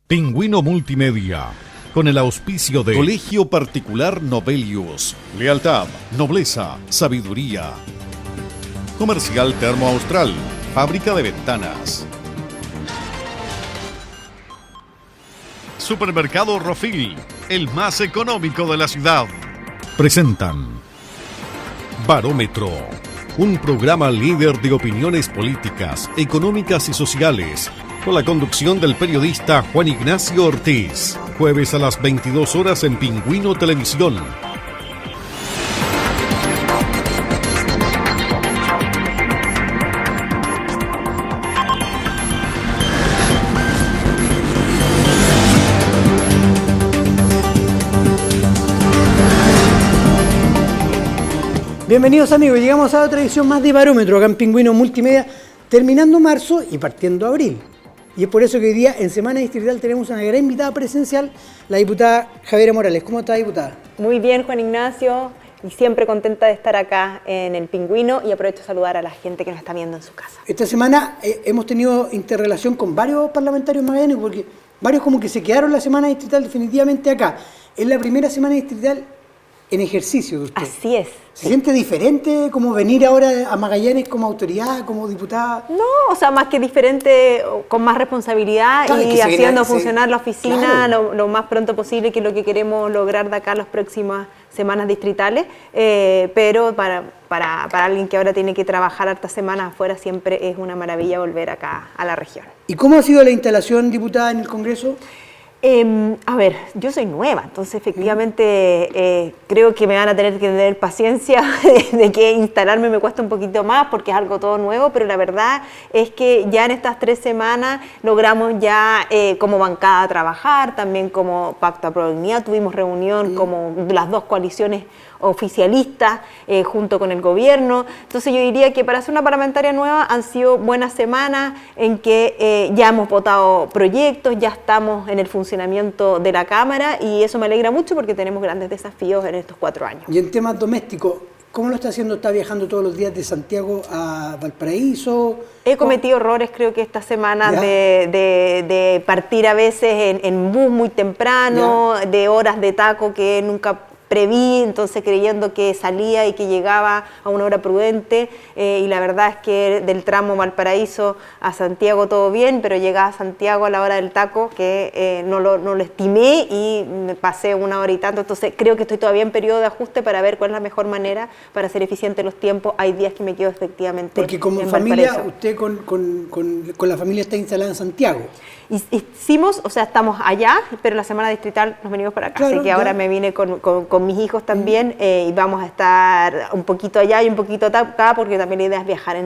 Pingüino Multimedia, con el auspicio de Colegio Particular Novelius, lealtad, nobleza, sabiduría. Comercial Termo Austral, fábrica de ventanas. Supermercado Rofil, el más económico de la ciudad. Presentan Barómetro, un programa líder de opiniones políticas, económicas y sociales, con la conducción del periodista Juan Ignacio Ortiz. Jueves a las 22 horas en Pingüino Televisión. Bienvenidos amigos, llegamos a otra edición más de Barómetro acá en Pingüino Multimedia, terminando marzo y partiendo abril. Y es por eso que hoy día en Semana Distrital tenemos una gran invitada presencial, la diputada Javiera Morales. ¿Cómo está, diputada? Muy bien, Juan Ignacio, y siempre contenta de estar acá en el Pingüino, y aprovecho a saludar a la gente que nos está viendo en su casa. Esta semana hemos tenido interrelación con varios parlamentarios magallanes porque varios como que se quedaron la Semana Distrital definitivamente acá. Es la primera Semana Distrital en ejercicio de usted. Así es. ¿Se siente diferente como venir ahora a Magallanes como autoridad, como diputada? No, o sea, más que diferente, con más responsabilidad, claro, y haciendo funcionar la oficina, claro, lo más pronto posible, que es lo que queremos lograr de acá las próximas semanas distritales, pero para alguien que ahora tiene que trabajar hartas semanas afuera, siempre es una maravilla volver acá a la región. ¿Y cómo ha sido la instalación, diputada, en el Congreso? A ver, yo soy nueva, entonces efectivamente creo que me van a tener que tener paciencia de que instalarme me cuesta un poquito más porque es algo todo nuevo, pero la verdad es que ya en estas 3 semanas logramos ya como bancada trabajar, también como Pacto a Prodignidad, tuvimos reunión como las dos coaliciones oficialistas junto con el gobierno. Entonces yo diría que para ser una parlamentaria nueva han sido buenas semanas en que ya hemos votado proyectos, ya estamos en el funcionamiento de la Cámara y eso me alegra mucho porque tenemos grandes desafíos en estos 4 años. Y en temas domésticos, ¿cómo lo está haciendo? ¿Está viajando todos los días de Santiago a Valparaíso? He cometido errores, creo que esta semana, de partir a veces en bus muy temprano, de horas de taco que nunca preví, entonces creyendo que salía y que llegaba a una hora prudente, y la verdad es que del tramo Valparaíso a Santiago todo bien, pero llegaba a Santiago a la hora del taco que no lo estimé y me pasé 1 hora y tanto, entonces creo que estoy todavía en periodo de ajuste para ver cuál es la mejor manera para hacer eficiente los tiempos. Hay días que me quedo efectivamente porque como en familia, Valparaíso. usted con la familia está instalada en Santiago. Hicimos, o sea, estamos allá, pero la semana distrital nos venimos para acá, claro, así que ahora me vine con mis hijos también y vamos a estar un poquito allá y un poquito acá porque también la idea es viajar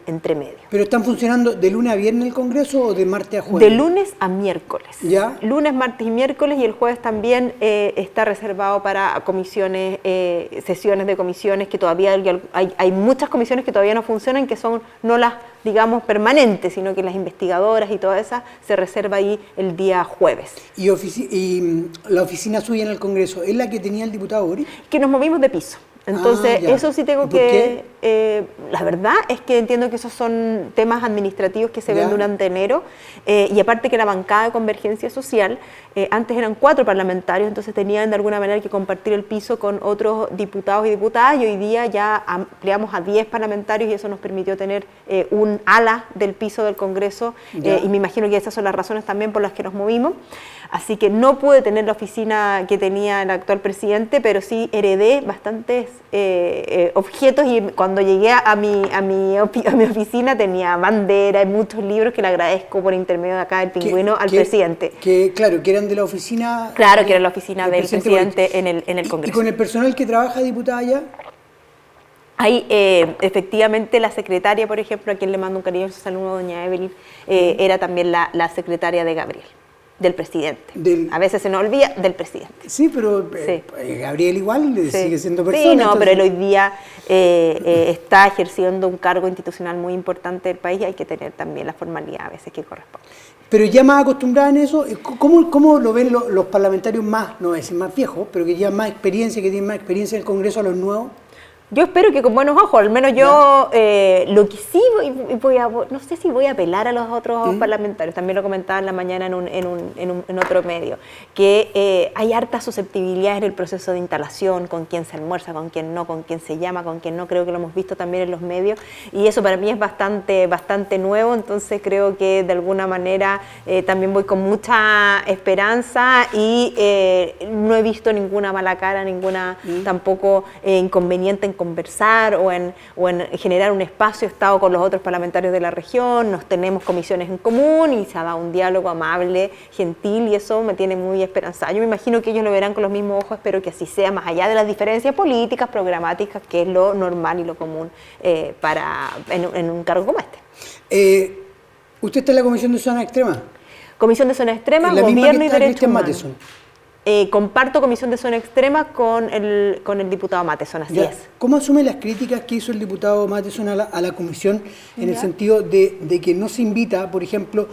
entre medio. ¿Pero están funcionando de lunes a viernes el Congreso o de martes a jueves? De lunes a miércoles. ¿Ya? Lunes, martes y miércoles, y el jueves también está reservado para comisiones, sesiones de comisiones que todavía hay muchas comisiones que todavía no funcionan, que son no las, digamos, permanentes, sino que las investigadoras y todas esas se reserva ahí el día jueves. ¿Y la oficina suya en el Congreso es la que tenía el diputado Boris? Que nos movimos de piso. Entonces, eso sí tengo que... la verdad es que entiendo que esos son temas administrativos que se ven durante enero, y aparte que la bancada de Convergencia Social, antes eran 4 parlamentarios, entonces tenían de alguna manera que compartir el piso con otros diputados y diputadas, y hoy día ya ampliamos a 10 parlamentarios y eso nos permitió tener un ala del piso del Congreso, y me imagino que esas son las razones también por las que nos movimos. Así que no pude tener la oficina que tenía el actual presidente, pero sí heredé bastantes objetos, y cuando llegué a mi oficina tenía bandera y muchos libros que le agradezco por intermedio de acá del Pingüino al presidente. Claro, que eran de la oficina... Claro, que era la oficina del presidente en el Congreso. ¿Y con el personal que trabaja, diputada, allá? Hay efectivamente la secretaria, por ejemplo, a quien le mando un cariñoso saludo, doña Evelyn, era también la secretaria de Gabriel. Del presidente. A veces se nos olvida del presidente. Sí, pero Gabriel igual sigue siendo persona. Sí, no, entonces... pero él hoy día está ejerciendo un cargo institucional muy importante del país y hay que tener también la formalidad a veces que corresponde. Pero ya más acostumbrada en eso, ¿cómo lo ven los parlamentarios más, no voy a decir más viejos, pero que llevan más experiencia, que tienen más experiencia en el Congreso a los nuevos? Yo espero que con buenos ojos, al menos yo lo que sí no sé si voy a apelar a los otros parlamentarios, también lo comentaba en la mañana en otro medio, que hay harta susceptibilidad en el proceso de instalación, con quién se almuerza, con quién no, con quién se llama, con quién no, creo que lo hemos visto también en los medios, y eso para mí es bastante nuevo, entonces creo que de alguna manera también voy con mucha esperanza y no he visto ninguna mala cara, ninguna tampoco inconveniente en conversar o en generar un espacio. He estado con los otros parlamentarios de la región, nos tenemos comisiones en común y se ha dado un diálogo amable, gentil, y eso me tiene muy esperanzada. Yo me imagino que ellos lo verán con los mismos ojos, espero que así sea, más allá de las diferencias políticas, programáticas, que es lo normal y lo común en un cargo como este. ¿Usted está en la Comisión de Zona Extrema? Comisión de Zona Extrema, Gobierno y Derechos Humanos. Comparto Comisión de Zona Extrema con el diputado Matheson, así es. ¿Cómo asume las críticas que hizo el diputado Matheson a la comisión en el sentido de que no se invita, por ejemplo,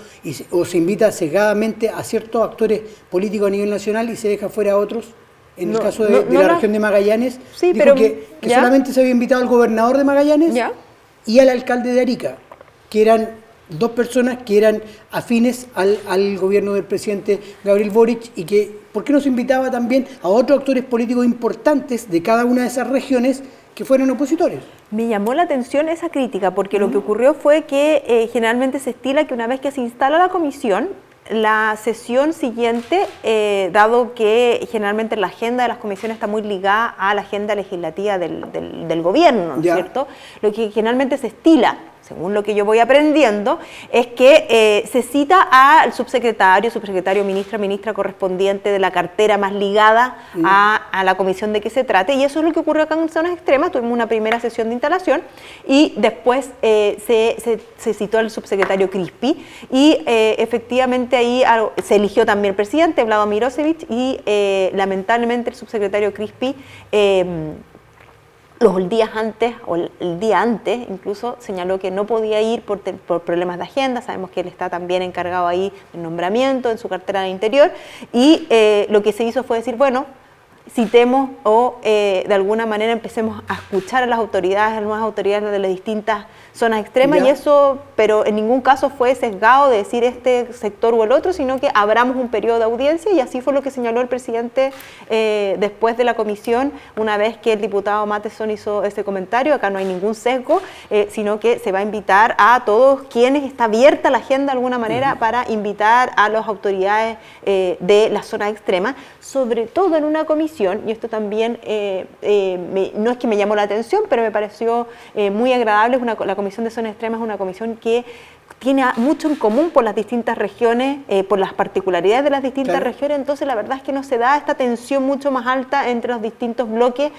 o se invita cegadamente a ciertos actores políticos a nivel nacional y se deja fuera a otros? En el caso de la región de Magallanes, sí, dijo que solamente se había invitado al gobernador de Magallanes y al alcalde de Arica, que eran dos personas que eran afines al gobierno del presidente Gabriel Boric, y que ¿por qué no se invitaba también a otros actores políticos importantes de cada una de esas regiones que fueron opositores? Me llamó la atención esa crítica, porque lo que ocurrió fue que generalmente se estila que una vez que se instala la comisión, la sesión siguiente, dado que generalmente la agenda de las comisiones está muy ligada a la agenda legislativa del gobierno, ¿no es cierto? Lo que generalmente se estila, según lo que yo voy aprendiendo, es que se cita al subsecretario, ministra correspondiente de la cartera más ligada a la comisión de que se trate, y eso es lo que ocurrió acá en Zonas Extremas. Tuvimos una primera sesión de instalación y después se citó al subsecretario Crispi, y efectivamente ahí se eligió también el presidente, Vlado Mirosevic, y lamentablemente el subsecretario Crispi los días antes, o el día antes incluso, señaló que no podía ir por problemas de agenda. Sabemos que él está también encargado ahí del nombramiento en su cartera de Interior, y lo que se hizo fue decir, bueno, citemos o de alguna manera empecemos a escuchar a las autoridades, a las nuevas autoridades de las distintas zonas extremas, y eso, pero en ningún caso fue sesgado de decir este sector o el otro, sino que abramos un periodo de audiencia, y así fue lo que señaló el presidente después de la comisión, una vez que el diputado Matheson hizo ese comentario. Acá no hay ningún sesgo, sino que se va a invitar a todos quienes, está abierta la agenda de alguna manera para invitar a las autoridades de la zona extrema, sobre todo en una comisión, y esto también no es que me llamó la atención, pero me pareció muy agradable. La Comisión de Zona Extrema es una comisión que tiene mucho en común por las distintas regiones, por las particularidades de las distintas regiones, entonces la verdad es que no se da esta tensión mucho más alta entre los distintos bloques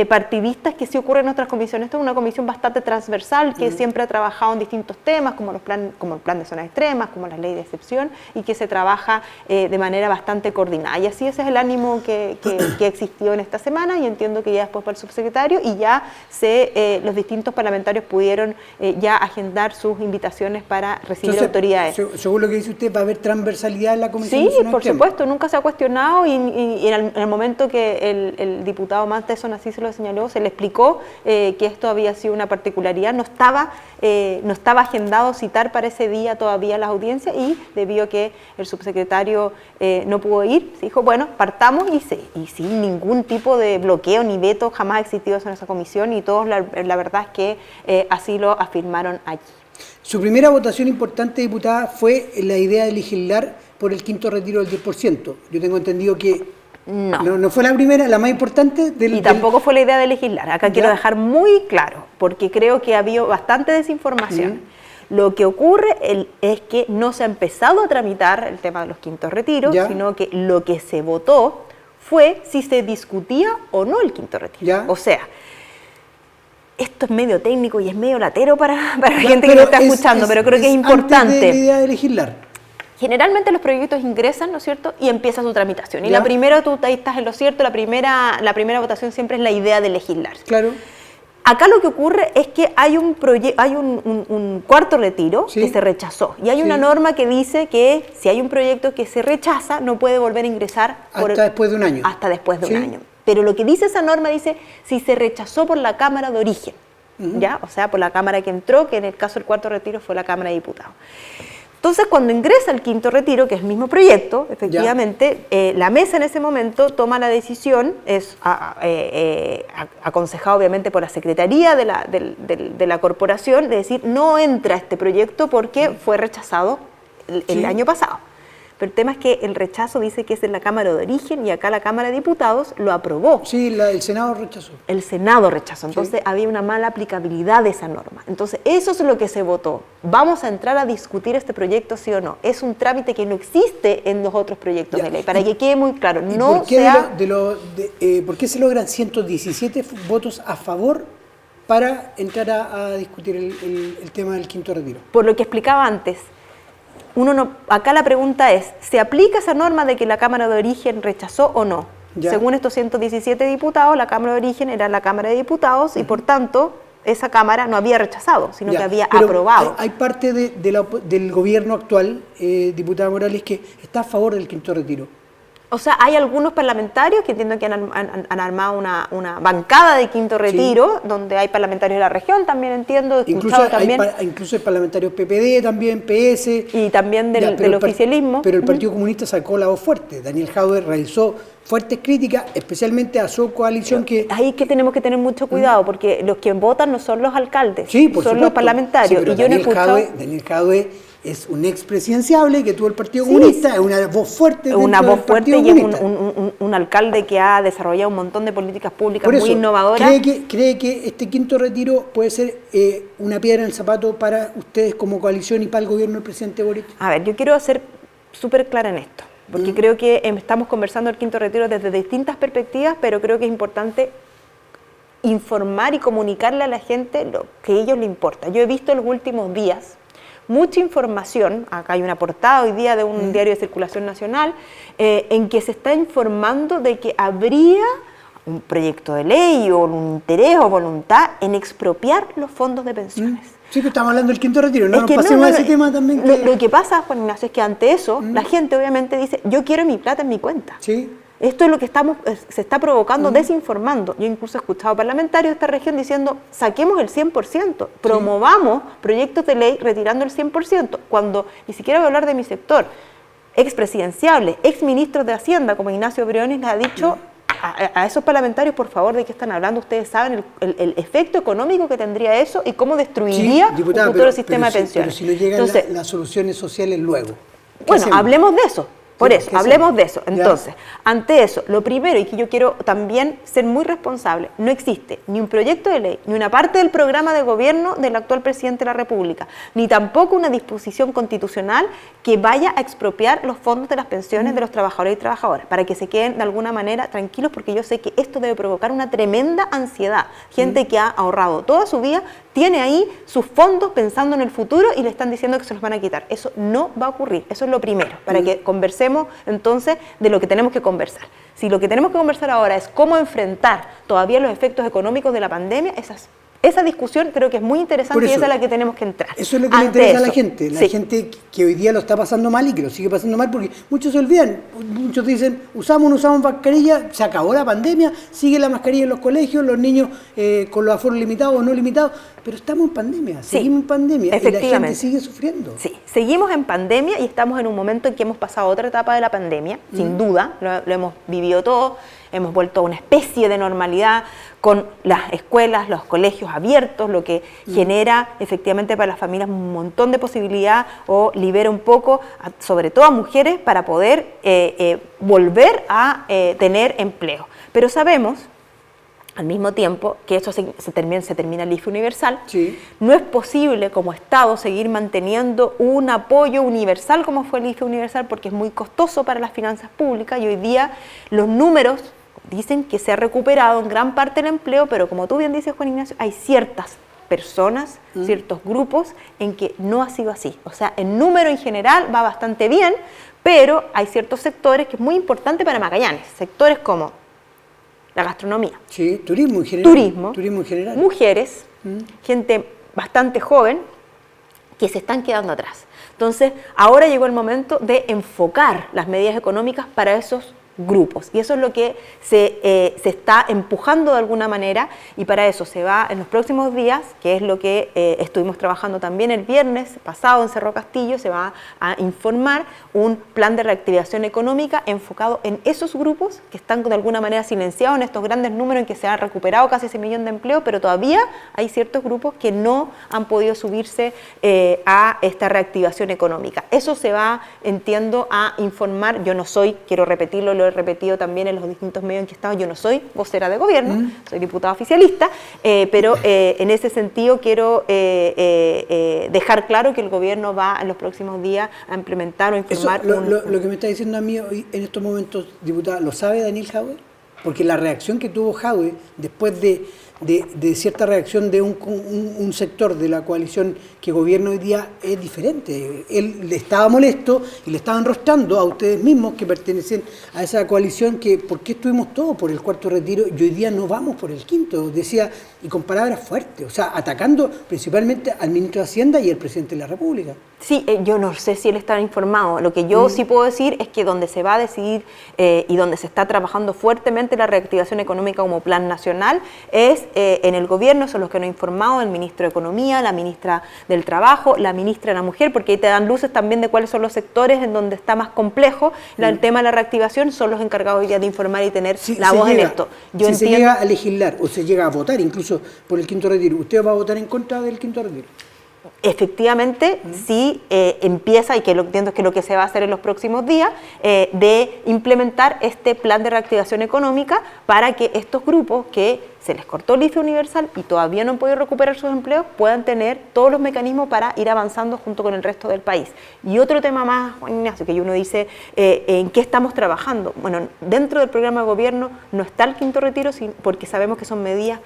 partidistas que sí ocurre en otras comisiones. Esta es una comisión bastante transversal que siempre ha trabajado en distintos temas, como el plan de zonas extremas, como la ley de excepción, y que se trabaja de manera bastante coordinada. Y así ese es el ánimo que existió en esta semana, y entiendo que ya después para el subsecretario, y ya los distintos parlamentarios pudieron ya agendar sus invitaciones para recibir autoridades. Según lo que dice usted, ¿va a haber transversalidad en la comisión? Sí, por supuesto, nunca se ha cuestionado, y en el momento que el diputado Matheson así se lo señaló, se le explicó que esto había sido una particularidad, no estaba agendado citar para ese día todavía las audiencias, y debido a que el subsecretario no pudo ir, se dijo, bueno, partamos, y sin ningún tipo de bloqueo ni veto jamás ha existido eso en esa comisión, y todos la verdad es que así lo afirmaron allí. Su primera votación importante, diputada, fue la idea de legislar por el quinto retiro del 10%. Yo tengo entendido que no fue la primera, la más importante. Y tampoco fue la idea de legislar. Acá quiero dejar muy claro, porque creo que ha habido bastante desinformación. Lo que ocurre es que no se ha empezado a tramitar el tema de los quintos retiros, sino que lo que se votó fue si se discutía o no el quinto retiro. O sea, esto es medio técnico y es medio latero para la gente que lo está escuchando, pero creo que es importante. Antes de la idea de legislar. Generalmente los proyectos ingresan, ¿no es cierto?, y empieza su tramitación. Y la primera, tú ahí estás en lo cierto, la primera votación siempre es la idea de legislar. Claro. Acá lo que ocurre es que hay un cuarto retiro que se rechazó, y hay una norma que dice que si hay un proyecto que se rechaza no puede volver a ingresar hasta después de un año. Hasta después de un año. Pero lo que dice esa norma dice si se rechazó por la Cámara de origen, ¿ya? O sea, por la Cámara que entró, que en el caso del cuarto retiro fue la Cámara de Diputados. Entonces, cuando ingresa el quinto retiro, que es el mismo proyecto, efectivamente, la mesa en ese momento toma la decisión, es aconsejado obviamente por la Secretaría de la Corporación, de decir, no entra este proyecto porque fue rechazado el año pasado. Pero el tema es que el rechazo dice que es en la Cámara de origen y acá la Cámara de Diputados lo aprobó. Sí, el Senado rechazó. El Senado rechazó, entonces había una mala aplicabilidad de esa norma. Entonces eso es lo que se votó. Vamos a entrar a discutir este proyecto, sí o no. Es un trámite que no existe en los otros proyectos de ley, para que quede muy claro. No ¿por qué, ¿por qué se logran 117 votos a favor para entrar a discutir el tema del quinto retiro? Por lo que explicaba antes. Acá la pregunta es, ¿se aplica esa norma de que la Cámara de Origen rechazó o no? Según estos 117 diputados, la Cámara de Origen era la Cámara de Diputados y por tanto esa Cámara no había rechazado, sino que había aprobado. Hay parte del gobierno actual, diputada Morales, que está a favor del quinto retiro. O sea, hay algunos parlamentarios que entiendo que han armado una bancada de quinto retiro, donde hay parlamentarios de la región, también entiendo, incluso hay parlamentarios PPD también, PS. Y también del oficialismo. Pero el Partido Comunista sacó la voz fuerte. Daniel Jadwe realizó fuertes críticas, especialmente a su coalición que... Ahí es que tenemos que tener mucho cuidado, porque los que votan no son los alcaldes, sí, por son supuesto, los parlamentarios. Sí, pero y yo Daniel Jadwe es un expresidenciable que tuvo el Partido Comunista, es una voz fuerte. Una voz fuerte y es un alcalde que ha desarrollado un montón de políticas públicas muy innovadoras. ¿Cree que este quinto retiro puede ser una piedra en el zapato para ustedes como coalición y para el gobierno del presidente Boric? A ver, yo quiero ser súper clara en esto, porque creo que estamos conversando el quinto retiro desde distintas perspectivas, pero creo que es importante informar y comunicarle a la gente lo que a ellos les importa. Yo he visto en los últimos días mucha información, acá hay una portada hoy día de un diario de circulación nacional, en que se está informando de que habría un proyecto de ley o un interés o voluntad en expropiar los fondos de pensiones. Sí, que estamos hablando del quinto retiro, no nos pasemos a ese tema también. Lo que pasa, Juan Ignacio, es que ante eso la gente obviamente dice, yo quiero mi plata en mi cuenta. Sí. Esto es lo que se está provocando, desinformando. Yo incluso he escuchado parlamentarios de esta región diciendo, saquemos el 100%, promovamos proyectos de ley retirando el 100%, cuando ni siquiera voy a hablar de mi sector. Expresidenciables, exministros de Hacienda, como Ignacio Briones, les ha dicho a esos parlamentarios, por favor, ¿de qué están hablando? Ustedes saben el efecto económico que tendría eso y cómo destruiría un futuro sistema de pensiones. Pero si no llegan las soluciones sociales luego. Bueno, hablemos de eso. Por eso, hablemos de eso. Entonces, ante eso, lo primero, y que yo quiero también ser muy responsable, no existe ni un proyecto de ley, ni una parte del programa de gobierno del actual presidente de la República, ni tampoco una disposición constitucional que vaya a expropiar los fondos de las pensiones de los trabajadores y trabajadoras, para que se queden de alguna manera tranquilos, porque yo sé que esto debe provocar una tremenda ansiedad. Gente que ha ahorrado toda su vida, tiene ahí sus fondos pensando en el futuro y le están diciendo que se los van a quitar. Eso no va a ocurrir, eso es lo primero, para que conversemos entonces de lo que tenemos que conversar. Si lo que tenemos que conversar ahora es cómo enfrentar todavía los efectos económicos de la pandemia, esa discusión creo que es muy interesante y esa es la que tenemos que entrar. Eso es lo que le interesa a la gente. La gente que hoy día lo está pasando mal y que lo sigue pasando mal porque muchos se olvidan. Muchos dicen, usamos mascarilla, se acabó la pandemia, sigue la mascarilla en los colegios, los niños con los aforos limitados o no limitados, pero estamos en pandemia, seguimos en pandemia y la gente sigue sufriendo. Sí, seguimos en pandemia y estamos en un momento en que hemos pasado otra etapa de la pandemia, sin duda, lo hemos vivido todo. Hemos vuelto a una especie de normalidad con las escuelas, los colegios abiertos, lo que genera efectivamente para las familias un montón de posibilidad o libera un poco, sobre todo a mujeres, para poder volver a tener empleo. Pero sabemos, al mismo tiempo, que esto se termina el IFE universal. Sí. No es posible como Estado seguir manteniendo un apoyo universal como fue el IFE universal porque es muy costoso para las finanzas públicas y hoy día los números dicen que se ha recuperado en gran parte el empleo, pero como tú bien dices, Juan Ignacio, hay ciertas personas, ciertos grupos en que no ha sido así. O sea, el número en general va bastante bien, pero hay ciertos sectores que es muy importante para Magallanes, sectores como la gastronomía. Sí, turismo en general. Turismo en general. Mujeres, gente bastante joven que se están quedando atrás. Entonces, ahora llegó el momento de enfocar las medidas económicas para esos grupos. Y eso es lo que se está empujando de alguna manera, y para eso se va en los próximos días, que es lo que estuvimos trabajando también el viernes pasado en Cerro Castillo, se va a informar un plan de reactivación económica enfocado en esos grupos que están de alguna manera silenciados en estos grandes números en que se han recuperado casi ese millón de empleos, pero todavía hay ciertos grupos que no han podido subirse a esta reactivación económica. Eso se va, entiendo, a informar. Yo no soy, quiero repetirlo, lo he repetido también en los distintos medios en que he estado, yo no soy vocera de gobierno, soy diputada oficialista, pero en ese sentido quiero dejar claro que el gobierno va en los próximos días a implementar o informar. Eso, lo que me está diciendo a mí hoy, en estos momentos, diputada, ¿lo sabe Daniel Jadwe? Porque la reacción que tuvo Jadwe después de cierta reacción de un sector de la coalición que gobierna hoy día es diferente. Él le estaba molesto y le estaba enrostrando a ustedes mismos que pertenecen a esa coalición que ¿por qué estuvimos todos por el cuarto retiro y hoy día no vamos por el quinto? Decía, y con palabras fuertes, o sea, atacando principalmente al ministro de Hacienda y al presidente de la República. Sí, yo no sé si él está informado. Lo que yo sí puedo decir es que donde se va a decidir y donde se está trabajando fuertemente la reactivación económica como plan nacional es en el gobierno, son los que nos han informado, el ministro de Economía, la ministra del Trabajo, la ministra de la Mujer, porque ahí te dan luces también de cuáles son los sectores en donde está más complejo el tema de la reactivación, son los encargados ya de informar y tener la voz en esto. Si se llega a legislar o se llega a votar incluso por el quinto retiro, ¿usted va a votar en contra del quinto retiro? Efectivamente, sí empieza, y que lo entiendo que lo que se va a hacer en los próximos días, de implementar este plan de reactivación económica para que estos grupos que se les cortó el IFE universal y todavía no han podido recuperar sus empleos puedan tener todos los mecanismos para ir avanzando junto con el resto del país. Y otro tema más, Juan Ignacio, que uno dice, ¿en qué estamos trabajando? Bueno, dentro del programa de gobierno no está el quinto retiro porque sabemos que son medidas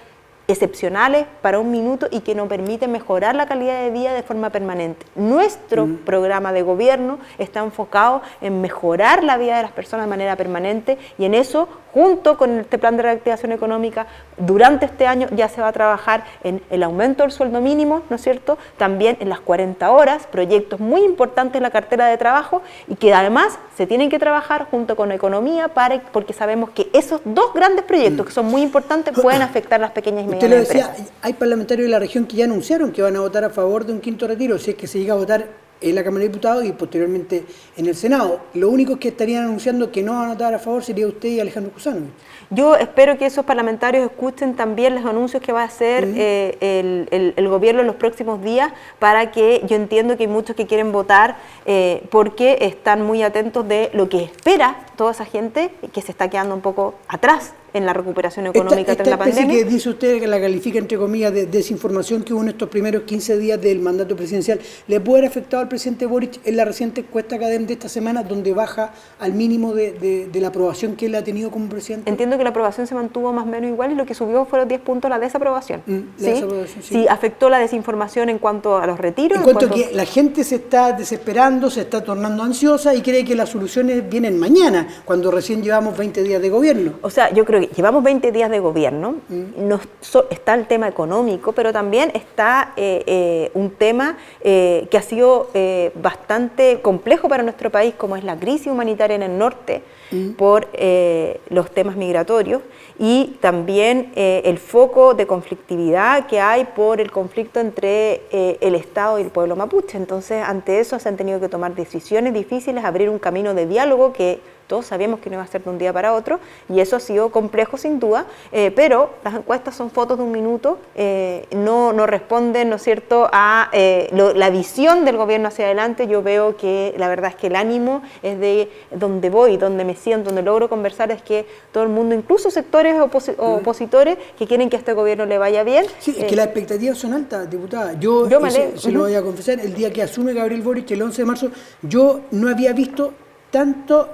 excepcionales para un minuto y que nos permiten mejorar la calidad de vida de forma permanente. Nuestro programa de gobierno está enfocado en mejorar la vida de las personas de manera permanente y en eso, junto con este plan de reactivación económica, durante este año ya se va a trabajar en el aumento del sueldo mínimo, ¿no es cierto? También en las 40 horas, proyectos muy importantes en la cartera de trabajo y que además se tienen que trabajar junto con economía porque sabemos que esos dos grandes proyectos que son muy importantes pueden afectar a las pequeñas y medianas. Usted lo decía, hay parlamentarios de la región que ya anunciaron que van a votar a favor de un quinto retiro, si es que se llega a votar en la Cámara de Diputados y posteriormente en el Senado. Lo único que estarían anunciando que no van a votar a favor sería usted y Alejandro Cusano. Yo espero que esos parlamentarios escuchen también los anuncios que va a hacer el gobierno en los próximos días, para que yo entiendo que hay muchos que quieren votar porque están muy atentos de lo que espera toda esa gente que se está quedando un poco atrás en la recuperación económica tras la pandemia. Que dice usted que la califica entre comillas de desinformación que hubo en estos primeros 15 días del mandato presidencial, ¿le puede haber afectado al presidente Boric en la reciente encuesta CADEM de esta semana, donde baja al mínimo de la aprobación que él ha tenido como presidente? Entiendo que la aprobación se mantuvo más o menos igual y lo que subió fueron 10 puntos la desaprobación. Sí, afectó la desinformación en cuanto a los retiros. En cuanto a que la gente se está desesperando, se está tornando ansiosa y cree que las soluciones vienen mañana, cuando recién llevamos 20 días de gobierno. O sea, yo creo que llevamos 20 días de gobierno, está el tema económico, pero también está un tema que ha sido bastante complejo para nuestro país, como es la crisis humanitaria en el norte por los temas migratorios y también el foco de conflictividad que hay por el conflicto entre el Estado y el pueblo mapuche. Entonces, ante eso se han tenido que tomar decisiones difíciles, abrir un camino de diálogo que todos sabíamos que no iba a ser de un día para otro, y eso ha sido complejo sin duda, pero las encuestas son fotos de un minuto, no responden, ¿no es cierto?, a la visión del gobierno hacia adelante. Yo veo que la verdad es que el ánimo es de donde voy, donde me siento, donde logro conversar, es que todo el mundo, incluso sectores opositores, que quieren que a este gobierno le vaya bien. Sí, es que las expectativas son altas, diputada. Yo se lo voy a confesar, el día que asume Gabriel Boric, el 11 de marzo, yo no había visto tanto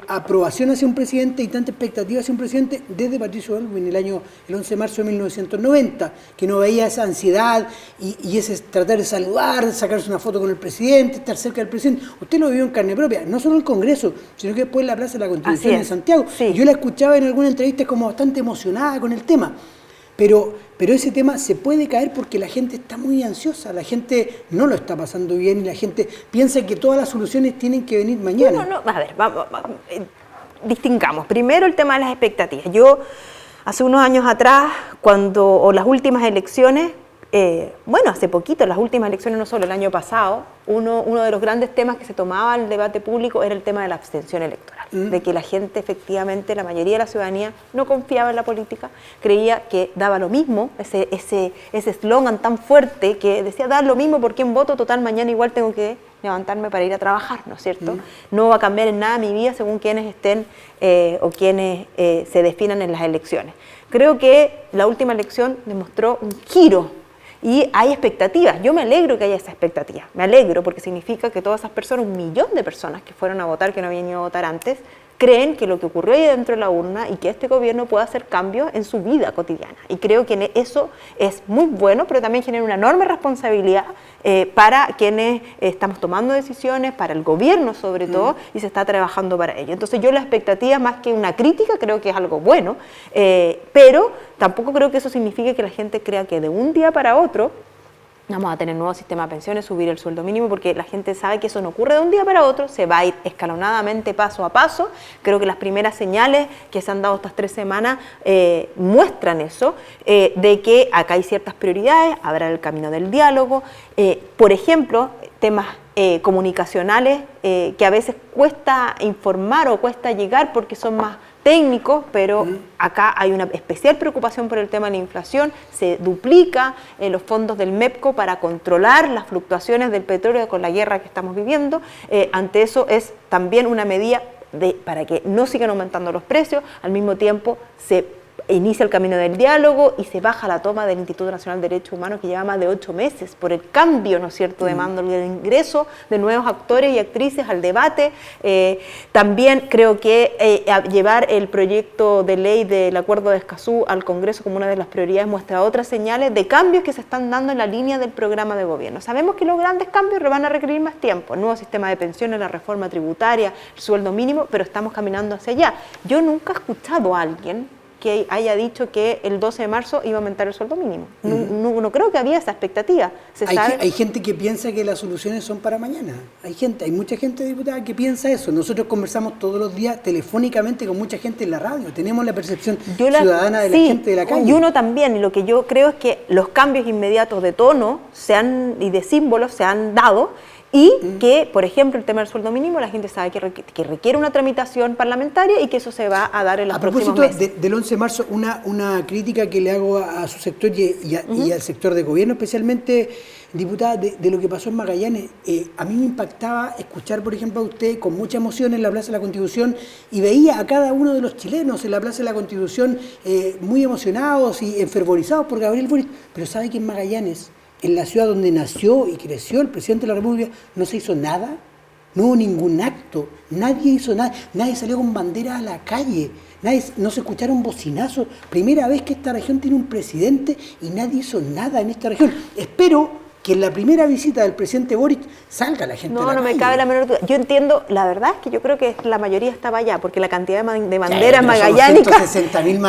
aprobación hacia un presidente y tanta expectativa hacia un presidente desde Patricio Aylwin el 11 de marzo de 1990, que no veía esa ansiedad y ese tratar de saludar, de sacarse una foto con el presidente, estar cerca del presidente. Usted lo vivió en carne propia, no solo en el Congreso, sino que después en la Plaza de la Constitución en Santiago. Sí. Yo la escuchaba en alguna entrevista como bastante emocionada con el tema. Pero ese tema se puede caer porque la gente está muy ansiosa, la gente no lo está pasando bien y la gente piensa que todas las soluciones tienen que venir mañana. No, a ver, vamos. distingamos. Primero el tema de las expectativas. Yo, hace unos años atrás, o las últimas elecciones, hace poquito, las últimas elecciones, no solo el año pasado, uno de los grandes temas que se tomaba en el debate público era el tema de la abstención electoral, de que la gente, efectivamente, la mayoría de la ciudadanía no confiaba en la política, creía que daba lo mismo, ese eslogan tan fuerte que decía, da lo mismo por quién voto, total, mañana igual tengo que levantarme para ir a trabajar, ¿no es cierto? No va a cambiar en nada mi vida según quienes estén o quienes se definan en las elecciones. Creo que la última elección demostró un giro y hay expectativas. Yo me alegro que haya esa expectativa. Me alegro porque significa que todas esas personas, 1 millón de personas que fueron a votar, que no habían ido a votar antes, creen que lo que ocurrió ahí dentro de la urna y que este gobierno puede hacer cambios en su vida cotidiana. Y creo que eso es muy bueno, pero también genera una enorme responsabilidad para quienes estamos tomando decisiones, para el gobierno sobre todo, y se está trabajando para ello. Entonces yo la expectativa, más que una crítica, creo que es algo bueno, pero tampoco creo que eso signifique que la gente crea que de un día para otro vamos a tener nuevo sistema de pensiones, subir el sueldo mínimo, porque la gente sabe que eso no ocurre de un día para otro, se va a ir escalonadamente paso a paso. Creo que las primeras señales que se han dado estas 3 semanas muestran eso, de que acá hay ciertas prioridades, habrá el camino del diálogo, por ejemplo, temas comunicacionales que a veces cuesta informar o cuesta llegar porque son más técnicos, pero acá hay una especial preocupación por el tema de la inflación, se duplica los fondos del MEPCO para controlar las fluctuaciones del petróleo con la guerra que estamos viviendo. Ante eso es también una medida para que no sigan aumentando los precios, al mismo tiempo se inicia el camino del diálogo y se baja la toma del Instituto Nacional de Derechos Humanos, que lleva más de 8 meses por el cambio, ¿no es cierto?, de mando, el ingreso de nuevos actores y actrices al debate. También creo que llevar el proyecto de ley del Acuerdo de Escazú al Congreso como una de las prioridades muestra otras señales de cambios que se están dando en la línea del programa de gobierno. Sabemos que los grandes cambios van a requerir más tiempo, el nuevo sistema de pensiones, la reforma tributaria, el sueldo mínimo, pero estamos caminando hacia allá. Yo nunca he escuchado a alguien que haya dicho que el 12 de marzo iba a aumentar el sueldo mínimo. No creo que había esa expectativa. Hay gente que piensa que las soluciones son para mañana. Hay mucha gente, diputada, que piensa eso. Nosotros conversamos todos los días telefónicamente con mucha gente en la radio. Tenemos la percepción ciudadana de la gente de la calle. Y uno también. Y lo que yo creo es que los cambios inmediatos de tono y de símbolos se han dado. Y que, por ejemplo, el tema del sueldo mínimo, la gente sabe que requiere una tramitación parlamentaria y que eso se va a dar en los próximos meses. A propósito del 11 de marzo, una crítica que le hago a su sector y al sector de gobierno, especialmente, diputada, de lo que pasó en Magallanes. A mí me impactaba escuchar, por ejemplo, a usted con mucha emoción en la Plaza de la Constitución y veía a cada uno de los chilenos en la Plaza de la Constitución muy emocionados y enfervorizados por Gabriel Boric. Pero ¿sabe que en Magallanes, en la ciudad donde nació y creció el presidente de la República, no se hizo nada? No hubo ningún acto, nadie hizo nada, nadie salió con banderas a la calle, no se escucharon bocinazos. Primera vez que esta región tiene un presidente y nadie hizo nada en esta región. Espero que en la primera visita del presidente Boric salga la gente a la calle. No me cabe la menor duda. Yo entiendo, la verdad es que yo creo que la mayoría estaba allá, porque la cantidad de banderas magallánicas,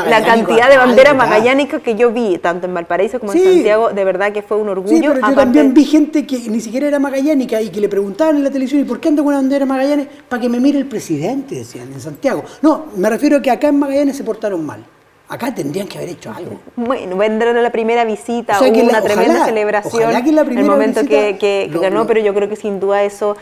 la cantidad de banderas magallánicas que yo vi, tanto en Valparaíso como en Santiago, de verdad que fue un orgullo. Sí, pero yo también vi gente que ni siquiera era magallánica y que le preguntaban en la televisión, ¿y por qué ando con una bandera Magallanes? Para que me mire el presidente, decían en Santiago. No, me refiero a que acá en Magallanes se portaron mal. Acá tendrían que haber hecho algo. Bueno, vendrán a la primera visita, hubo una tremenda celebración en el momento que ganó, pero yo creo que sin duda eso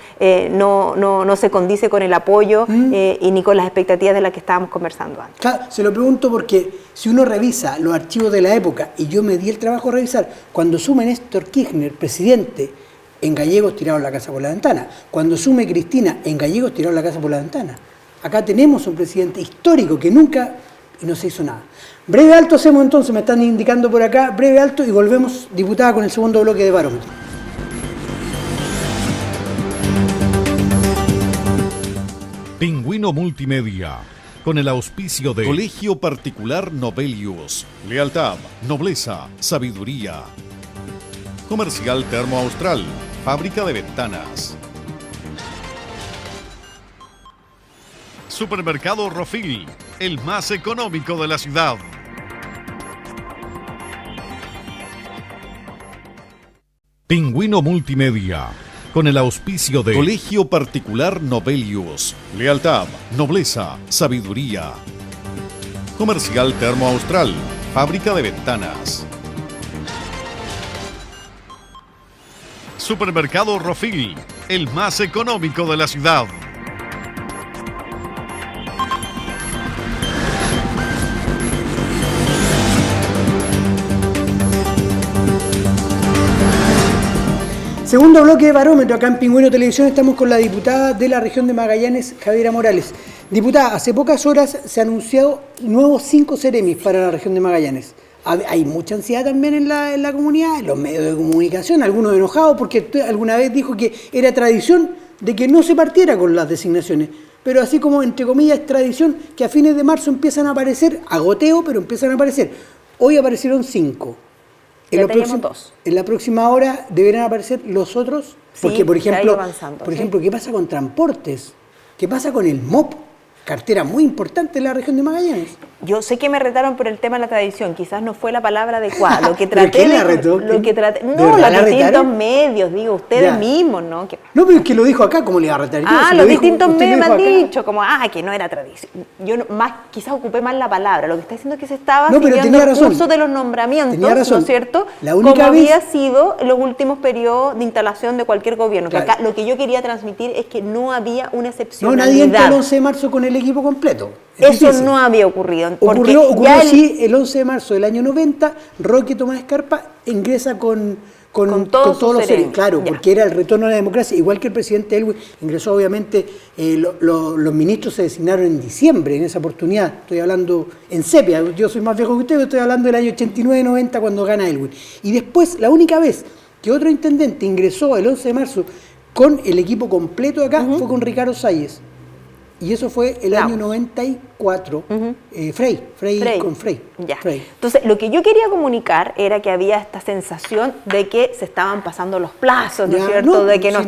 no se condice con el apoyo y ni con las expectativas de las que estábamos conversando antes. Claro, se lo pregunto porque si uno revisa los archivos de la época, y yo me di el trabajo de revisar, cuando asume Néstor Kirchner, presidente, en Gallegos tiraron la casa por la ventana. Cuando asume Cristina, en Gallegos tiraron la casa por la ventana. Acá tenemos un presidente histórico que nunca... y no se hizo nada. Breve alto hacemos entonces, me están indicando por acá, breve alto y volvemos, diputada, con el segundo bloque de Barómetro. Pingüino Multimedia, con el auspicio de Colegio Particular Novelius, lealtad, nobleza, sabiduría. Comercial Termo Austral, fábrica de ventanas. Supermercado Rofil, el más económico de la ciudad. Pingüino Multimedia, con el auspicio de Colegio Particular Novelius, lealtad, nobleza, sabiduría. Comercial Termo Austral, fábrica de ventanas. Supermercado Rofil, el más económico de la ciudad. Segundo bloque de Barómetro, acá en Pingüino Televisión estamos con la diputada de la región de Magallanes, Javiera Morales. Diputada, hace pocas horas se han anunciado nuevos 5 Ceremis para la región de Magallanes. Hay mucha ansiedad también en la comunidad, en los medios de comunicación, algunos enojados porque usted alguna vez dijo que era tradición de que no se partiera con las designaciones. Pero así como, entre comillas, es tradición que a fines de marzo empiezan a aparecer, a goteo, pero empiezan a aparecer. Hoy aparecieron 5. En la próxima hora deberán aparecer los otros, porque sí, por ejemplo, ¿qué pasa con transportes? ¿Qué pasa con el MOP? Cartera muy importante en la región de Magallanes. Yo sé que me retaron por el tema de la tradición, quizás no fue la palabra adecuada. Lo que traté ¿Quién la retó? No, los distintos medios, digo, ustedes mismos, ¿no? No, pero es que lo dijo acá, ¿cómo le iba a retar? Los distintos medios me han dicho, como, que no era tradición. Yo quizás ocupé mal la palabra, lo que está diciendo es que se estaba siguiendo el curso de los nombramientos, ¿no es cierto? La única como había sido en los últimos periodos de instalación de cualquier gobierno. Claro. Que acá lo que yo quería transmitir es que no había una excepcionalidad. No, nadie entra el 11 de marzo con el equipo completo. Eso no había ocurrido. Ocurrió sí, el 11 de marzo del año 90, Roque Tomás Escarpa ingresa con todos los seres. Claro, porque era el retorno a la democracia. Igual que el presidente Elwin ingresó, obviamente, los ministros se designaron en diciembre, en esa oportunidad. Estoy hablando en sepia, yo soy más viejo que usted, pero estoy hablando del año 89-90 cuando gana Elwin. Y después, la única vez que otro intendente ingresó el 11 de marzo con el equipo completo de acá fue con Ricardo Salles. Y eso fue el año 94, Frey. Con Frey. Ya. Entonces, lo que yo quería comunicar era que había esta sensación de que se estaban pasando los plazos, ¿no es cierto? De que no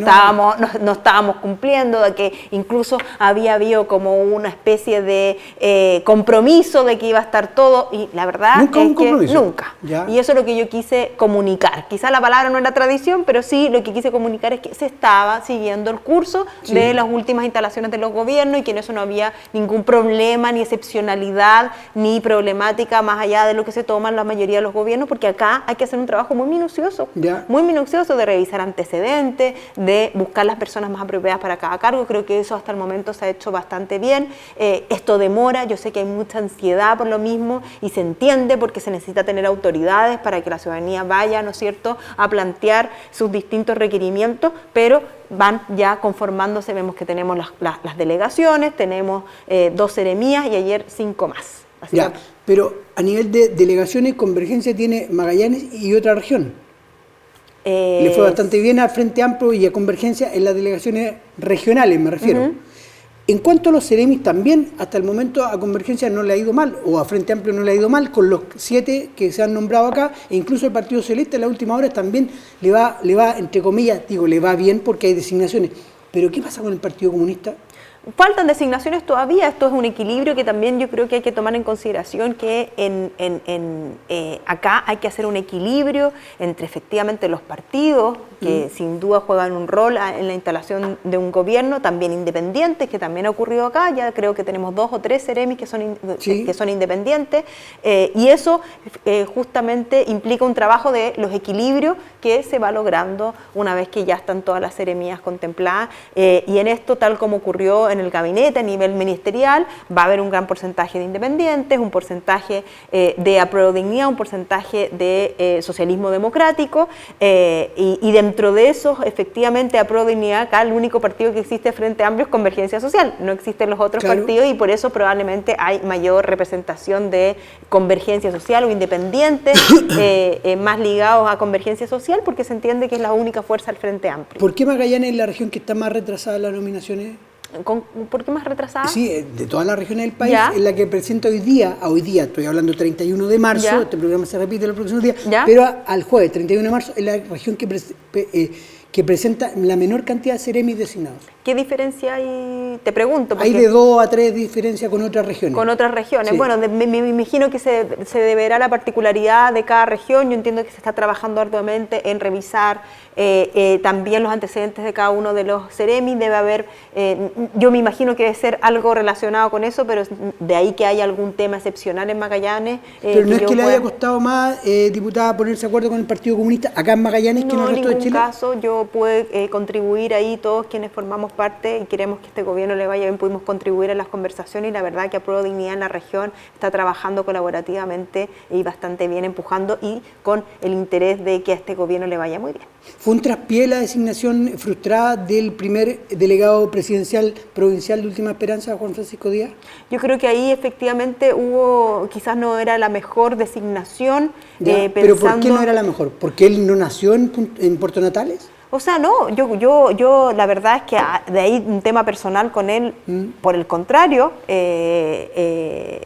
estábamos cumpliendo, de que incluso había habido como una especie de compromiso de que iba a estar todo, y la verdad es que nunca. Ya. Y eso es lo que yo quise comunicar. Quizá la palabra no era tradición, pero sí lo que quise comunicar es que se estaba siguiendo el curso de las últimas instalaciones de los gobiernos y que en eso no había ningún problema, ni excepcionalidad, ni problemática más allá de lo que se toma en la mayoría de los gobiernos, porque acá hay que hacer un trabajo muy minucioso de revisar antecedentes, de buscar las personas más apropiadas para cada cargo. Creo que eso hasta el momento se ha hecho bastante bien. Esto demora, yo sé que hay mucha ansiedad por lo mismo y se entiende porque se necesita tener autoridades para que la ciudadanía vaya, ¿no es cierto?, a plantear sus distintos requerimientos, pero van ya conformándose. Vemos que tenemos las delegaciones, tenemos 2 seremías y ayer 5 más. Así ya, pero a nivel de delegaciones, Convergencia tiene Magallanes y otra región. Le fue bastante bien al Frente Amplio y a Convergencia en las delegaciones regionales, me refiero. En cuanto a los Ceremis, también hasta el momento a Convergencia no le ha ido mal, o a Frente Amplio no le ha ido mal, con los 7 que se han nombrado acá, e incluso el Partido Socialista en las últimas horas también le va, entre comillas, le va bien porque hay designaciones. Pero ¿qué pasa con el Partido Comunista? Faltan designaciones todavía, esto es un equilibrio que también yo creo que hay que tomar en consideración, que acá hay que hacer un equilibrio entre efectivamente los partidos, que sin duda juegan un rol en la instalación de un gobierno, también independientes, que también ha ocurrido acá, ya creo que tenemos 2 o 3 Ceremis que son independientes, y eso justamente implica un trabajo de los equilibrios que se va logrando una vez que ya están todas las seremías contempladas, y en esto, tal como ocurrió en el gabinete a nivel ministerial, va a haber un gran porcentaje de independientes, un porcentaje de aprobodignidad, un porcentaje de socialismo democrático, y dentro de eso, efectivamente, aprobodignidad, acá el único partido que existe Frente Amplio es Convergencia Social, no existen los otros partidos, y por eso probablemente hay mayor representación de Convergencia Social o independientes más ligados a Convergencia Social, porque se entiende que es la única fuerza del Frente Amplio. ¿Por qué Magallanes es la región que está más retrasada en las nominaciones? ¿Por qué más retrasada? Sí, de todas las regiones del país, es la que presenta hoy día, estoy hablando 31 de marzo, este programa se repite los próximos días, pero al jueves, 31 de marzo, es la región que presenta la menor cantidad de Ceremis designados. ¿Qué diferencia hay? Te pregunto. Hay de 2 a 3 diferencias con otras regiones. Con otras regiones. Sí. Bueno, me imagino que se deberá a la particularidad de cada región. Yo entiendo que se está trabajando arduamente en revisar también los antecedentes de cada uno de los Ceremi. Debe haber, yo me imagino que debe ser algo relacionado con eso, pero de ahí que haya algún tema excepcional en Magallanes. Pero no es que le haya costado más, diputada, ponerse de acuerdo con el Partido Comunista acá en Magallanes que en el resto de Chile. No, en ningún caso. Yo pude contribuir ahí, todos quienes formamos parte y queremos que este gobierno le vaya bien, pudimos contribuir a las conversaciones, y la verdad que Apruebo Dignidad en la región está trabajando colaborativamente y bastante bien, empujando y con el interés de que a este gobierno le vaya muy bien. ¿Fue un traspié la designación frustrada del primer delegado presidencial provincial de Última Esperanza, Juan Francisco Díaz? Yo creo que ahí efectivamente quizás no era la mejor designación. ¿Pero por qué no era la mejor? ¿Porque él no nació en Puerto Natales? O sea, no, yo la verdad es que de ahí un tema personal con él, por el contrario, en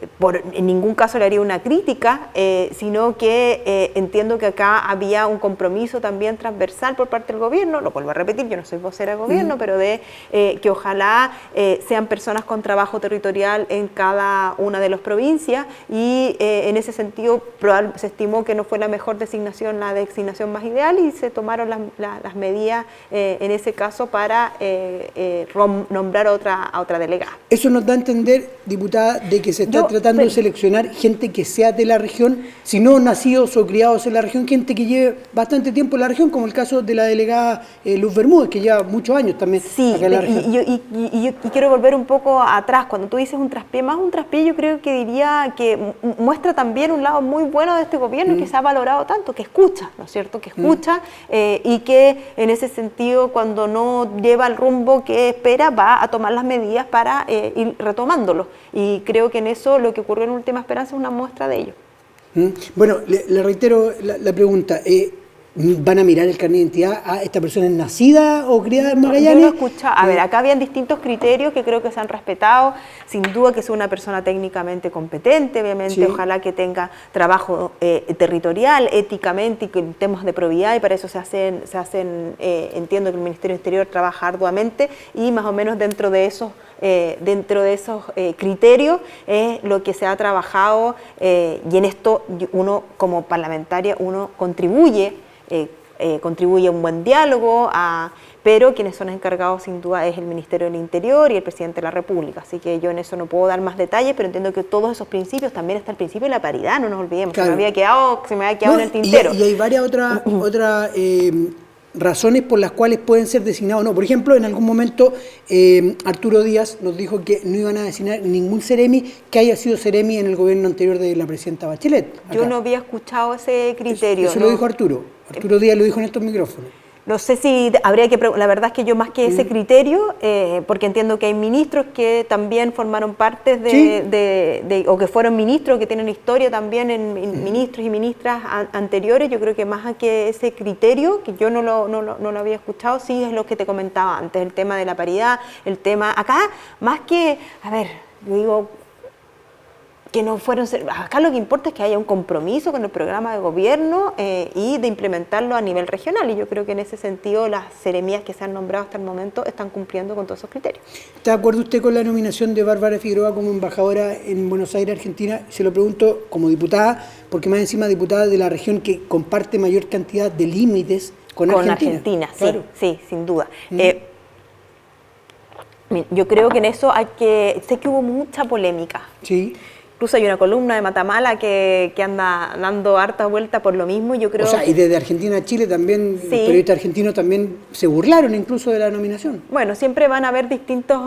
ningún caso le haría una crítica, sino que entiendo que acá había un compromiso también transversal por parte del gobierno, lo vuelvo a repetir, yo no soy vocera del gobierno, pero de que ojalá sean personas con trabajo territorial en cada una de las provincias, y en ese sentido se estimó que no fue la mejor designación, la designación más ideal, y se tomaron las medidas en ese caso para nombrar a otra delegada. Eso nos da a entender, diputada, de que se está tratando de seleccionar gente que sea de la región, si no nacidos o criados en la región, gente que lleve bastante tiempo en la región, como el caso de la delegada Luz Bermúdez, que lleva muchos años también acá en la región. Y quiero volver un poco atrás. Cuando tú dices un traspié, más un traspié, yo creo que diría que muestra también un lado muy bueno de este gobierno, que se ha valorado tanto, que escucha, ¿no es cierto? Que escucha y que en ese sentido, cuando no lleva el rumbo que espera, va a tomar las medidas para ir retomándolo. Y creo que en eso lo que ocurrió en Última Esperanza es una muestra de ello. Bueno, le reitero la pregunta. ¿Van a mirar el carnet de identidad a esta persona es nacida o criada en Magallanes? Yo no escuchaba. A ver, acá habían distintos criterios que creo que se han respetado. Sin duda que sea una persona técnicamente competente, obviamente, sí. Ojalá que tenga trabajo territorial, éticamente, y que temas de probidad, y para eso se hacen entiendo que el Ministerio del Interior trabaja arduamente, y más o menos dentro de esos criterios es lo que se ha trabajado, y en esto uno como parlamentaria contribuye a un buen diálogo, pero quienes son encargados sin duda es el Ministerio del Interior y el Presidente de la República, así que yo en eso no puedo dar más detalles, pero entiendo que todos esos principios, también está el principio de la paridad, no nos olvidemos, claro. Se me había quedado en el tintero. Y hay varias otras razones por las cuales pueden ser designados o no. Por ejemplo, en algún momento Arturo Díaz nos dijo que no iban a designar ningún Ceremi que haya sido Ceremi en el gobierno anterior de la presidenta Bachelet. Acá. Yo no había escuchado ese criterio. Eso ¿no? Lo dijo Arturo Díaz, lo dijo en estos micrófonos. No sé si habría que... La verdad es que yo más que ese criterio, porque entiendo que hay ministros que también formaron parte o que fueron ministros, que tienen historia también en ministros y ministras anteriores. Yo creo que más que ese criterio, que yo no lo había escuchado, sí es lo que te comentaba antes, el tema de la paridad, el tema... Acá, más que... A ver, yo digo... que no fueron... Acá lo que importa es que haya un compromiso con el programa de gobierno y de implementarlo a nivel regional, y yo creo que en ese sentido las seremías que se han nombrado hasta el momento están cumpliendo con todos esos criterios. ¿Está de acuerdo usted con la nominación de Bárbara Figueroa como embajadora en Buenos Aires, Argentina? Se lo pregunto como diputada, porque más encima diputada de la región que comparte mayor cantidad de límites con Argentina. Con Argentina, claro. Sí, sin duda. Yo creo que en eso sé que hubo mucha polémica. Sí. Incluso hay una columna de Matamala que anda dando harta vuelta por lo mismo. Yo creo y desde Argentina a Chile también, sí. Los periodistas argentinos también se burlaron incluso de la nominación. Bueno, siempre van a haber distintas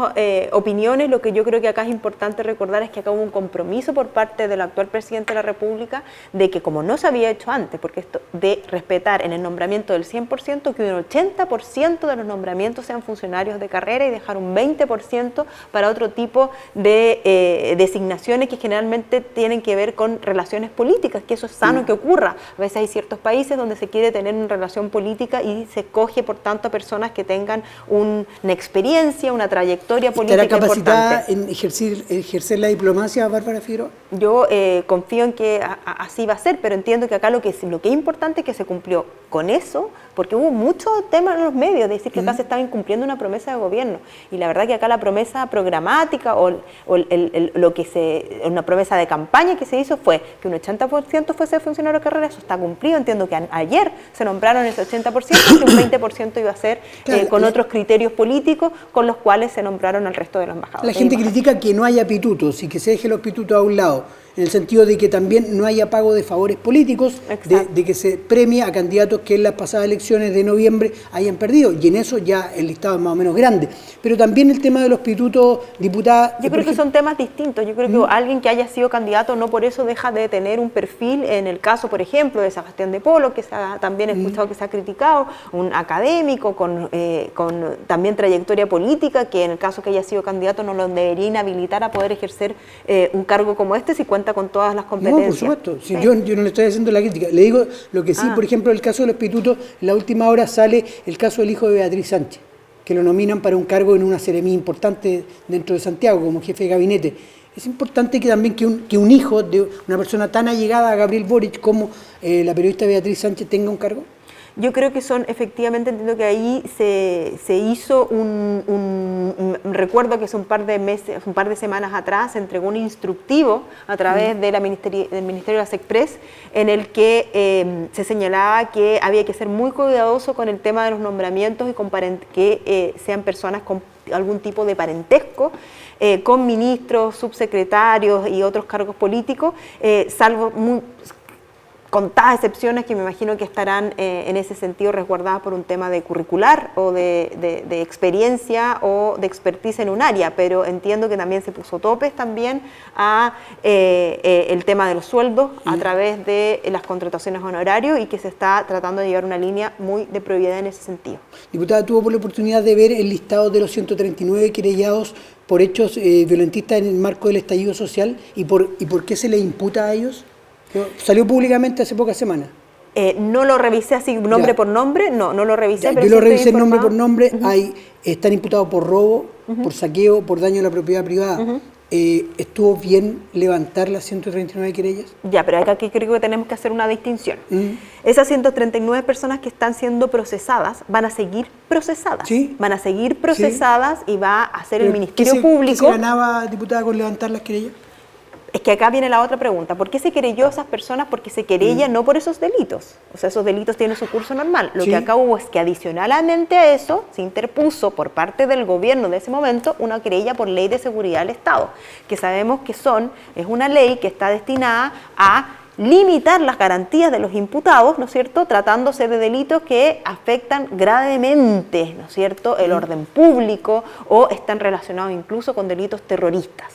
opiniones. Lo que yo creo que acá es importante recordar es que acá hubo un compromiso por parte del actual presidente de la República de que, como no se había hecho antes, porque esto de respetar en el nombramiento del 100%, que un 80% de los nombramientos sean funcionarios de carrera y dejar un 20% para otro tipo de designaciones que generalmente finalmente tienen que ver con relaciones políticas, que eso es sano que ocurra. A veces hay ciertos países donde se quiere tener una relación política y se escoge, por tanto, a personas que tengan una experiencia, una trayectoria política importante. ¿Estará capacitada en ejercer la diplomacia, Bárbara Figueroa? Yo confío en que así va a ser, pero entiendo que acá lo que es importante es que se cumplió con eso, porque hubo mucho tema en los medios de decir que acá se estaba incumpliendo una promesa de gobierno, y la verdad que acá la promesa programática una promesa de campaña que se hizo fue que un 80% fuese funcionario de carrera. Eso está cumplido. Entiendo que ayer se nombraron ese 80% y un 20% iba a ser con otros criterios políticos con los cuales se nombraron al resto de los embajadores. La gente critica que no haya pitutos y que se deje los pitutos a un lado, en el sentido de que también no haya pago de favores políticos, de que se premie a candidatos que en las pasadas elecciones de noviembre hayan perdido, y en eso ya el listado es más o menos grande. Pero también el tema de los pitutos, diputada... Yo creo que son temas distintos. Yo creo que alguien que haya sido candidato no por eso deja de tener un perfil, en el caso, por ejemplo, de Sebastián de Polo, que también he escuchado que se ha criticado, un académico con también trayectoria política, que en el caso que haya sido candidato no lo debería inhabilitar a poder ejercer un cargo como este si cuenta con todas las competencias. No, por supuesto. Sí. Yo no le estoy haciendo la crítica. Le digo lo que sí, por ejemplo, el caso de los pitutos, en la última hora sale el caso del hijo de Beatriz Sánchez, que lo nominan para un cargo en una seremía importante dentro de Santiago, como jefe de gabinete. Es importante que también que un hijo de una persona tan allegada a Gabriel Boric como la periodista Beatriz Sánchez tenga un cargo. Yo creo que efectivamente entiendo que ahí se hizo recuerdo que hace un par de semanas atrás se entregó un instructivo a través del Ministerio de las Express, en el que se señalaba que había que ser muy cuidadoso con el tema de los nombramientos y que sean personas con algún tipo de parentesco con ministros, subsecretarios y otros cargos políticos, salvo contadas excepciones que me imagino que estarán en ese sentido resguardadas por un tema de curricular o de experiencia o de expertise en un área, pero entiendo que también se puso topes también a el tema de los sueldos a través de las contrataciones honorarios, y que se está tratando de llevar una línea muy de probidad en ese sentido. Diputada, ¿tuvo la oportunidad de ver el listado de los 139 querellados por hechos violentistas en el marco del estallido social y por qué se les imputa a ellos? Salió públicamente hace pocas semanas. No lo revisé así nombre por nombre, no lo revisé. Pero yo lo revisé nombre por nombre. Están imputados por robo, por saqueo, por daño a la propiedad privada. ¿Estuvo bien levantar las 139 querellas? Ya, pero acá creo que tenemos que hacer una distinción. Esas 139 personas que están siendo procesadas van a seguir procesadas. ¿Sí? Van a seguir procesadas, y va a hacer el Ministerio Público. ¿Qué se ganaba, diputada, con levantar las querellas? Es que acá viene la otra pregunta. ¿Por qué se querelló a esas personas? Porque se querella no por esos delitos. O sea, esos delitos tienen su curso normal. Lo que acá hubo es que adicionalmente a eso se interpuso por parte del gobierno de ese momento una querella por ley de seguridad del Estado, que sabemos que es una ley que está destinada a limitar las garantías de los imputados, ¿no es cierto?, tratándose de delitos que afectan gravemente, ¿no es cierto?, el orden público, o están relacionados incluso con delitos terroristas.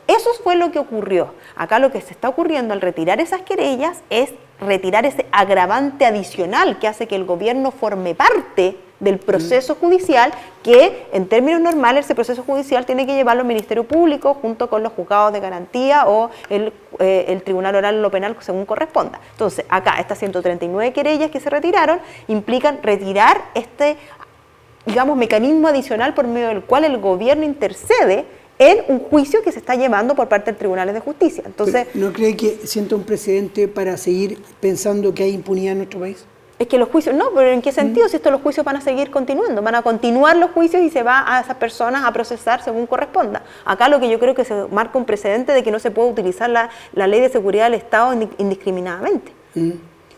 Eso fue lo que ocurrió. Acá lo que se está ocurriendo al retirar esas querellas es retirar ese agravante adicional que hace que el gobierno forme parte del proceso judicial, que en términos normales ese proceso judicial tiene que llevarlo al Ministerio Público junto con los juzgados de garantía o el Tribunal Oral en lo Penal según corresponda. Entonces, acá estas 139 querellas que se retiraron implican retirar este, mecanismo adicional por medio del cual el gobierno intercede en un juicio que se está llevando por parte de tribunales de justicia. Entonces, ¿no cree que sienta un precedente para seguir pensando que hay impunidad en nuestro país? Es que los juicios, no, pero ¿en qué sentido? Si los juicios van a seguir continuando, van a continuar los juicios y se va a esas personas a procesar según corresponda. Acá lo que yo creo que se marca un precedente de que no se puede utilizar la ley de seguridad del Estado indiscriminadamente.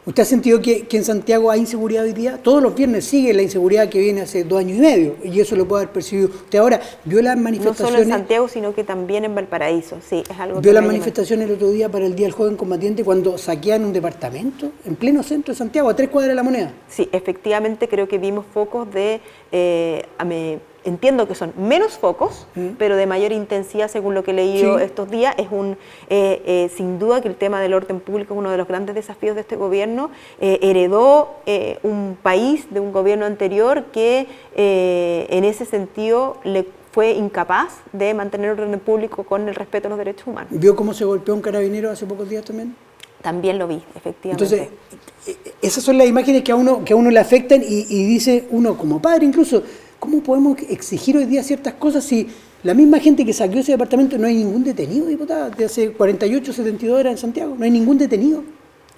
¿Usted ha sentido que en Santiago hay inseguridad hoy día? Todos los viernes sigue la inseguridad que viene hace 2 años y medio, y eso lo puede haber percibido usted ahora. ¿Vio las manifestaciones? No solo en Santiago, sino que también en Valparaíso, sí, es algo. ¿Vio las manifestaciones el otro día para el Día del Joven Combatiente cuando saquean un departamento en pleno centro de Santiago, a 3 cuadras de la Moneda? Sí, efectivamente creo que vimos focos entiendo que son menos focos, pero de mayor intensidad según lo que he leído estos días. Es sin duda que el tema del orden público es uno de los grandes desafíos de este gobierno. Heredó un país de un gobierno anterior que en ese sentido le fue incapaz de mantener el orden público con el respeto a los derechos humanos. ¿Vio cómo se golpeó un carabinero hace pocos días también? También lo vi, efectivamente. Entonces, esas son las imágenes que a uno le afectan y dice uno como padre incluso, ¿cómo podemos exigir hoy día ciertas cosas si la misma gente que saqueó ese departamento no hay ningún detenido, diputada? De hace 48, 72 horas en Santiago, no hay ningún detenido.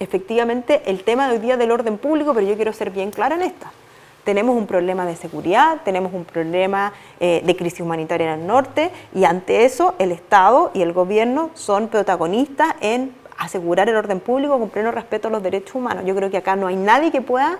Efectivamente, el tema de hoy día del orden público, pero yo quiero ser bien clara en esta. Tenemos un problema de seguridad, tenemos un problema de crisis humanitaria en el norte y ante eso el Estado y el gobierno son protagonistas en asegurar el orden público con pleno respeto a los derechos humanos. Yo creo que acá no hay nadie que pueda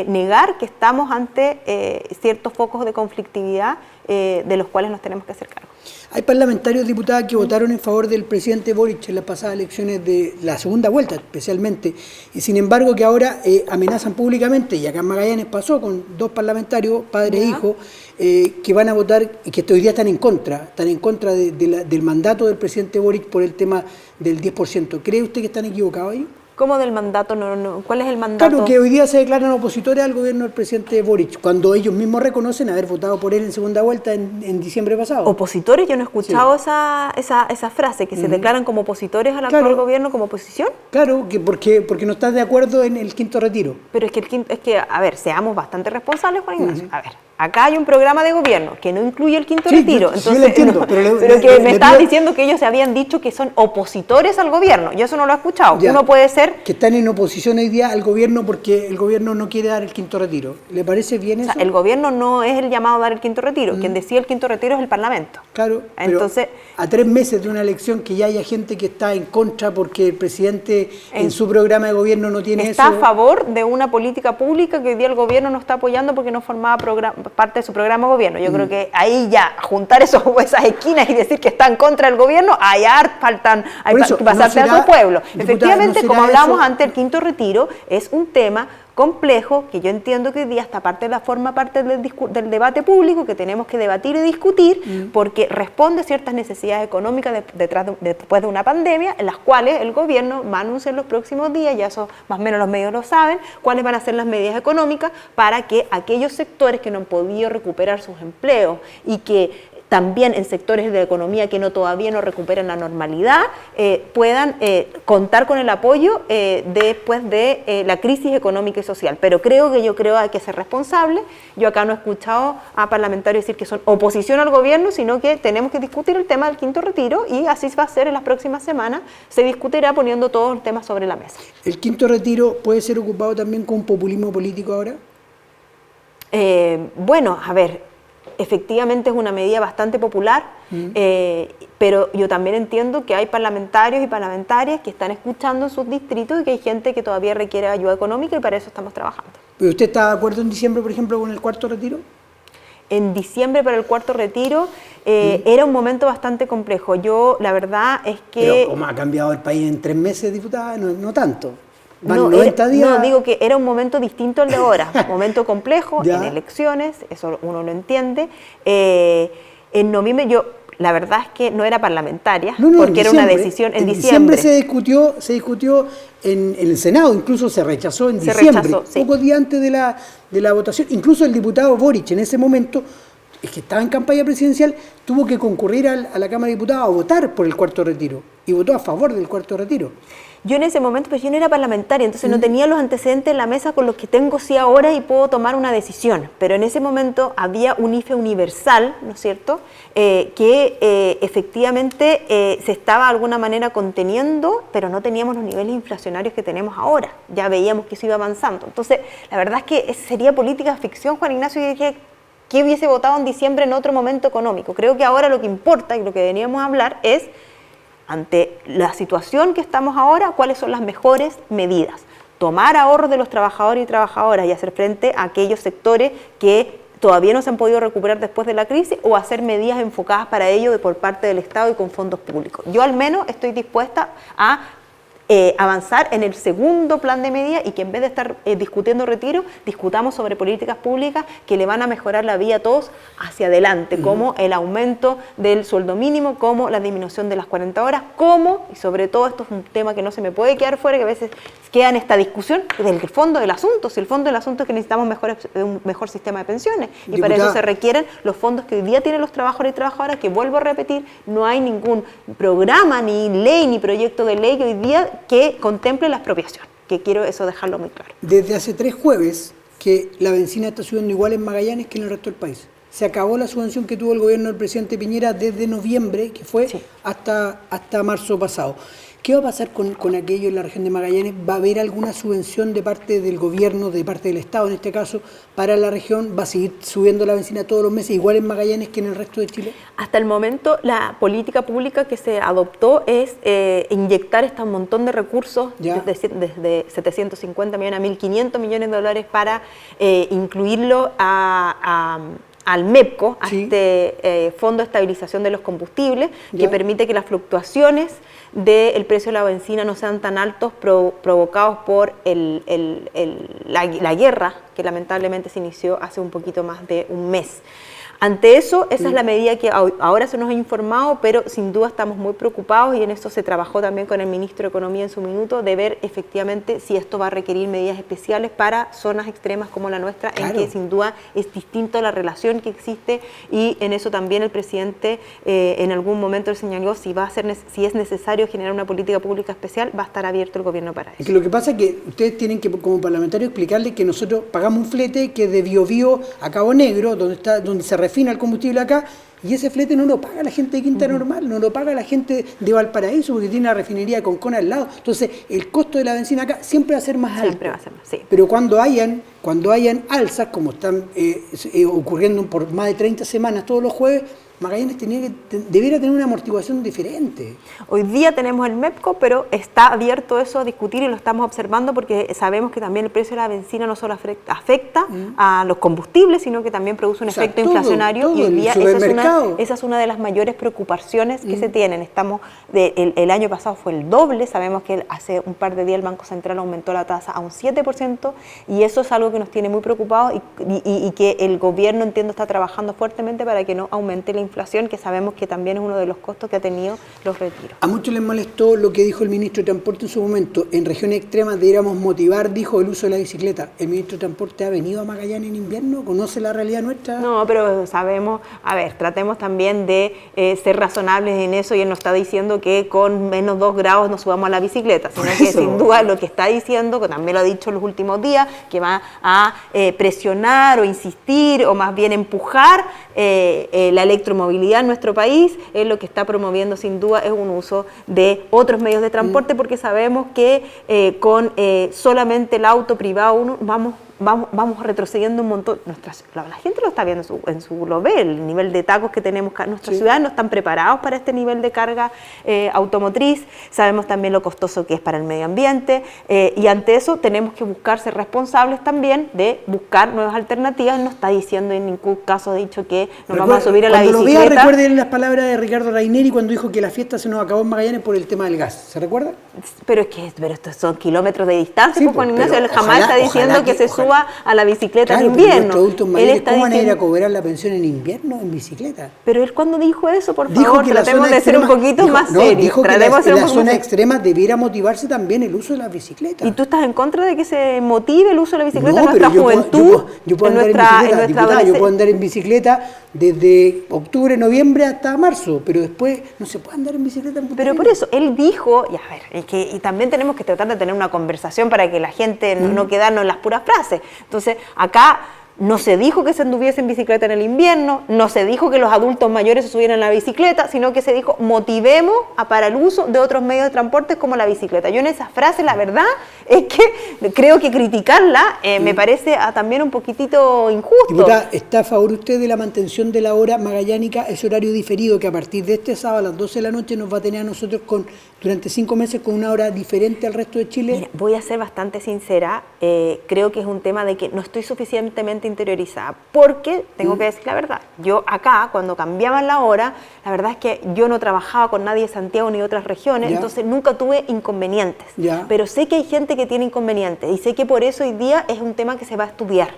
negar que estamos ante ciertos focos de conflictividad de los cuales nos tenemos que hacer cargo. Hay parlamentarios, diputadas, que votaron en favor del presidente Boric en las pasadas elecciones de la segunda vuelta, especialmente, y sin embargo que ahora amenazan públicamente, y acá en Magallanes pasó con 2 parlamentarios, padre e hijo, que van a votar y que hoy día están en contra del mandato del presidente Boric por el tema del 10%. ¿Cree usted que están equivocados ahí? ¿Cómo del mandato? ¿Cuál es el mandato? Claro, que hoy día se declaran opositores al gobierno del presidente Boric, cuando ellos mismos reconocen haber votado por él en segunda vuelta en diciembre pasado. ¿Opositores? Yo no he escuchado esa frase, que se declaran como opositores al actual gobierno como oposición. Claro, que porque no estás de acuerdo en el quinto retiro. Pero a ver, seamos bastante responsables, Juan Ignacio. A ver, acá hay un programa de gobierno que no incluye el quinto retiro. Entonces, yo lo entiendo, pero que me estabas diciendo que ellos se habían dicho que son opositores al gobierno. Yo eso no lo he escuchado. Ya. Uno puede ser... Que están en oposición hoy día al gobierno porque el gobierno no quiere dar el quinto retiro. ¿Le parece bien eso? O sea, el gobierno no es el llamado a dar el quinto retiro. Quien decide el quinto retiro es el Parlamento. Claro, entonces, pero a 3 meses de una elección que ya haya gente que está en contra porque el presidente en su programa de gobierno no tiene está eso. Está a favor de una política pública que hoy día el gobierno no está apoyando porque no formaba parte de su programa de gobierno. Yo creo que ahí ya juntar esas esquinas y decir que está en contra del gobierno, allá faltan que pasarse a su pueblo. Efectivamente, como hablamos antes, el quinto retiro es un tema complejo que yo entiendo que hoy día forma parte del debate público que tenemos que debatir y discutir porque responde a ciertas necesidades económicas después de una pandemia en las cuales el gobierno va a anunciar en los próximos días, ya eso más o menos los medios lo saben, cuáles van a ser las medidas económicas para que aquellos sectores que no han podido recuperar sus empleos y que también en sectores de la economía que todavía no recuperan la normalidad, puedan contar con el apoyo después de la crisis económica y social. Pero creo que hay que ser responsable. Yo acá no he escuchado a parlamentarios decir que son oposición al gobierno, sino que tenemos que discutir el tema del quinto retiro y así va a ser en las próximas semanas. Se discutirá poniendo todos los temas sobre la mesa. ¿El quinto retiro puede ser ocupado también con populismo político ahora? Bueno, a ver, efectivamente es una medida bastante popular, pero yo también entiendo que hay parlamentarios y parlamentarias que están escuchando en sus distritos y que hay gente que todavía requiere ayuda económica y para eso estamos trabajando. ¿Pero usted está de acuerdo en diciembre, por ejemplo, con el cuarto retiro? En diciembre para el cuarto retiro era un momento bastante complejo. Yo, la verdad es que... Pero ¿cómo ha cambiado el país en 3 meses, diputada? No tanto. No, 90 días. No, digo que era un momento distinto al de ahora, un momento complejo, en elecciones, eso uno lo entiende. En noviembre la verdad es que no era parlamentaria, porque era una decisión en diciembre. Se discutió en el Senado, incluso se rechazó en diciembre, pocos días antes de la votación. Incluso el diputado Boric en ese momento, el que estaba en campaña presidencial, tuvo que concurrir a la Cámara de Diputados a votar por el cuarto retiro y votó a favor del cuarto retiro. Yo en ese momento, pues yo no era parlamentaria, entonces no tenía los antecedentes en la mesa con los que tengo sí ahora y puedo tomar una decisión. Pero en ese momento había un IFE universal, ¿no es cierto?, que efectivamente se estaba de alguna manera conteniendo, pero no teníamos los niveles inflacionarios que tenemos ahora. Ya veíamos que eso iba avanzando. Entonces, la verdad es que sería política ficción, Juan Ignacio, y dije, ¿qué hubiese votado en diciembre en otro momento económico? Creo que ahora lo que importa y lo que veníamos a hablar es, ante la situación que estamos ahora, cuáles son las mejores medidas. Tomar ahorros de los trabajadores y trabajadoras y hacer frente a aquellos sectores que todavía no se han podido recuperar después de la crisis o hacer medidas enfocadas para ello por parte del Estado y con fondos públicos. Yo al menos estoy dispuesta a avanzar en el segundo plan de medidas y que en vez de estar discutiendo retiro, discutamos sobre políticas públicas que le van a mejorar la vida a todos hacia adelante, como el aumento del sueldo mínimo, como la disminución de las 40 horas, como, y sobre todo esto es un tema que no se me puede quedar fuera, que a veces queda en esta discusión del fondo del asunto. Si el fondo del asunto es que necesitamos un mejor sistema de pensiones, y diputada, para eso se requieren los fondos que hoy día tienen los trabajadores y trabajadoras, que vuelvo a repetir, no hay ningún programa, ni ley, ni proyecto de ley hoy día que contemple la expropiación, que quiero eso dejarlo muy claro. Desde hace 3 jueves que la bencina está subiendo igual en Magallanes que en el resto del país. Se acabó la subvención que tuvo el gobierno del presidente Piñera desde noviembre, que fue hasta marzo pasado. ¿Qué va a pasar con aquello en la región de Magallanes? ¿Va a haber alguna subvención de parte del gobierno, de parte del Estado en este caso, para la región? ¿Va a seguir subiendo la bencina todos los meses, igual en Magallanes que en el resto de Chile? Hasta el momento, la política pública que se adoptó es inyectar este montón de recursos, desde 750 millones a 1.500 millones de dólares, para incluirlo al MEPCO, a este Fondo de Estabilización de los Combustibles, que permite que las fluctuaciones del precio de la bencina no sean tan altos, provocados por la guerra que lamentablemente se inició hace un poquito más de un mes. Ante eso, esa es la medida que ahora se nos ha informado, pero sin duda estamos muy preocupados, y en eso se trabajó también con el ministro de Economía en su minuto, de ver efectivamente si esto va a requerir medidas especiales para zonas extremas como la nuestra, en que sin duda es distinto la relación que existe, y en eso también el presidente en algún momento señaló si es necesario generar una política pública especial, va a estar abierto el gobierno para eso. Es que lo que pasa es que ustedes tienen que, como parlamentarios, explicarle que nosotros pagamos un flete que de Biobío a Cabo Negro, donde se refina el combustible acá, y ese flete no lo paga la gente de Quinta Normal, no lo paga la gente de Valparaíso, porque tiene una refinería con Concón al lado. Entonces, el costo de la bencina acá siempre va a ser más alto. Siempre va a ser más, sí. Pero cuando hayan alzas, como están ocurriendo por más de 30 semanas todos los jueves, Magallanes debiera tener una amortiguación diferente. Hoy día tenemos el MEPCO, pero está abierto eso a discutir, y lo estamos observando, porque sabemos que también el precio de la bencina no solo afecta a los combustibles, sino que también produce un efecto inflacionario, y hoy día esa es una de las mayores preocupaciones que se tienen. El año pasado fue el doble, sabemos que hace un par de días el Banco Central aumentó la tasa a un 7%, y eso es algo que nos tiene muy preocupados, y que el gobierno, entiendo, está trabajando fuertemente para que no aumente la inflación, que sabemos que también es uno de los costos que ha tenido los retiros. A muchos les molestó lo que dijo el ministro de Transporte en su momento. En regiones extremas deberíamos motivar, dijo, el uso de la bicicleta. ¿El ministro de Transporte ha venido a Magallanes en invierno? ¿Conoce la realidad nuestra? No, pero sabemos, tratemos también de ser razonables en eso, y él no está diciendo que con menos 2 grados nos subamos a la bicicleta, sino que sin duda lo que está diciendo, que también lo ha dicho en los últimos días, que va a presionar o insistir, o más bien empujar la electromovilidad en nuestro país. Es lo que está promoviendo sin duda, es un uso de otros medios de transporte, porque sabemos que con solamente el auto privado vamos retrocediendo un montón. La gente lo está viendo lo ve, el nivel de tacos que tenemos. Nuestras ciudades no están preparados para este nivel de carga automotriz. Sabemos también lo costoso que es para el medio ambiente, y ante eso tenemos que ser responsables también de buscar nuevas alternativas. No está diciendo en ningún caso, dicho, que nos vamos a subir a la bicicleta. Cuando lo vea, recuerden las palabras de Ricardo Raineri cuando dijo que la fiesta se nos acabó en Magallanes por el tema del gas. ¿Se recuerda? Pero estos son kilómetros de distancia, pues Juan Ignacio jamás está diciendo que se suba a la bicicleta en invierno. Nuestros adultos mayores, ¿cómo van a ir a cobrar la pensión en invierno en bicicleta? Pero él, cuando dijo eso, por favor, tratemos de ser un poquito más serios. Dijo que en la zona extrema debiera motivarse también el uso de la bicicleta. ¿Y tú estás en contra de que se motive el uso de la bicicleta en nuestra juventud? Yo puedo andar en bicicleta, diputada, yo puedo andar en bicicleta desde octubre, noviembre hasta marzo, pero después no se puede andar en bicicleta en Pero por eso, él dijo, y también tenemos que tratar de tener una conversación para que la gente no quedarnos en las puras frases. Entonces, acá no se dijo que se anduviese en bicicleta en el invierno, no se dijo que los adultos mayores se subieran a la bicicleta, sino que se dijo motivemos para el uso de otros medios de transporte como la bicicleta. Yo en esa frase, la verdad, es que creo que criticarla me parece también un poquitito injusto. Diputada, ¿está a favor usted de la mantención de la hora magallánica, ese horario diferido que a partir de este sábado a las 12 de la noche nos va a tener a nosotros durante 5 meses con una hora diferente al resto de Chile? Mira, voy a ser bastante sincera, creo que es un tema de que no estoy suficientemente interiorizada, porque tengo que decir la verdad, yo acá cuando cambiaban la hora, la verdad es que yo no trabajaba con nadie de Santiago ni de otras regiones, entonces nunca tuve inconvenientes, pero sé que hay gente que tiene inconvenientes, y sé que por eso hoy día es un tema que se va a estudiar,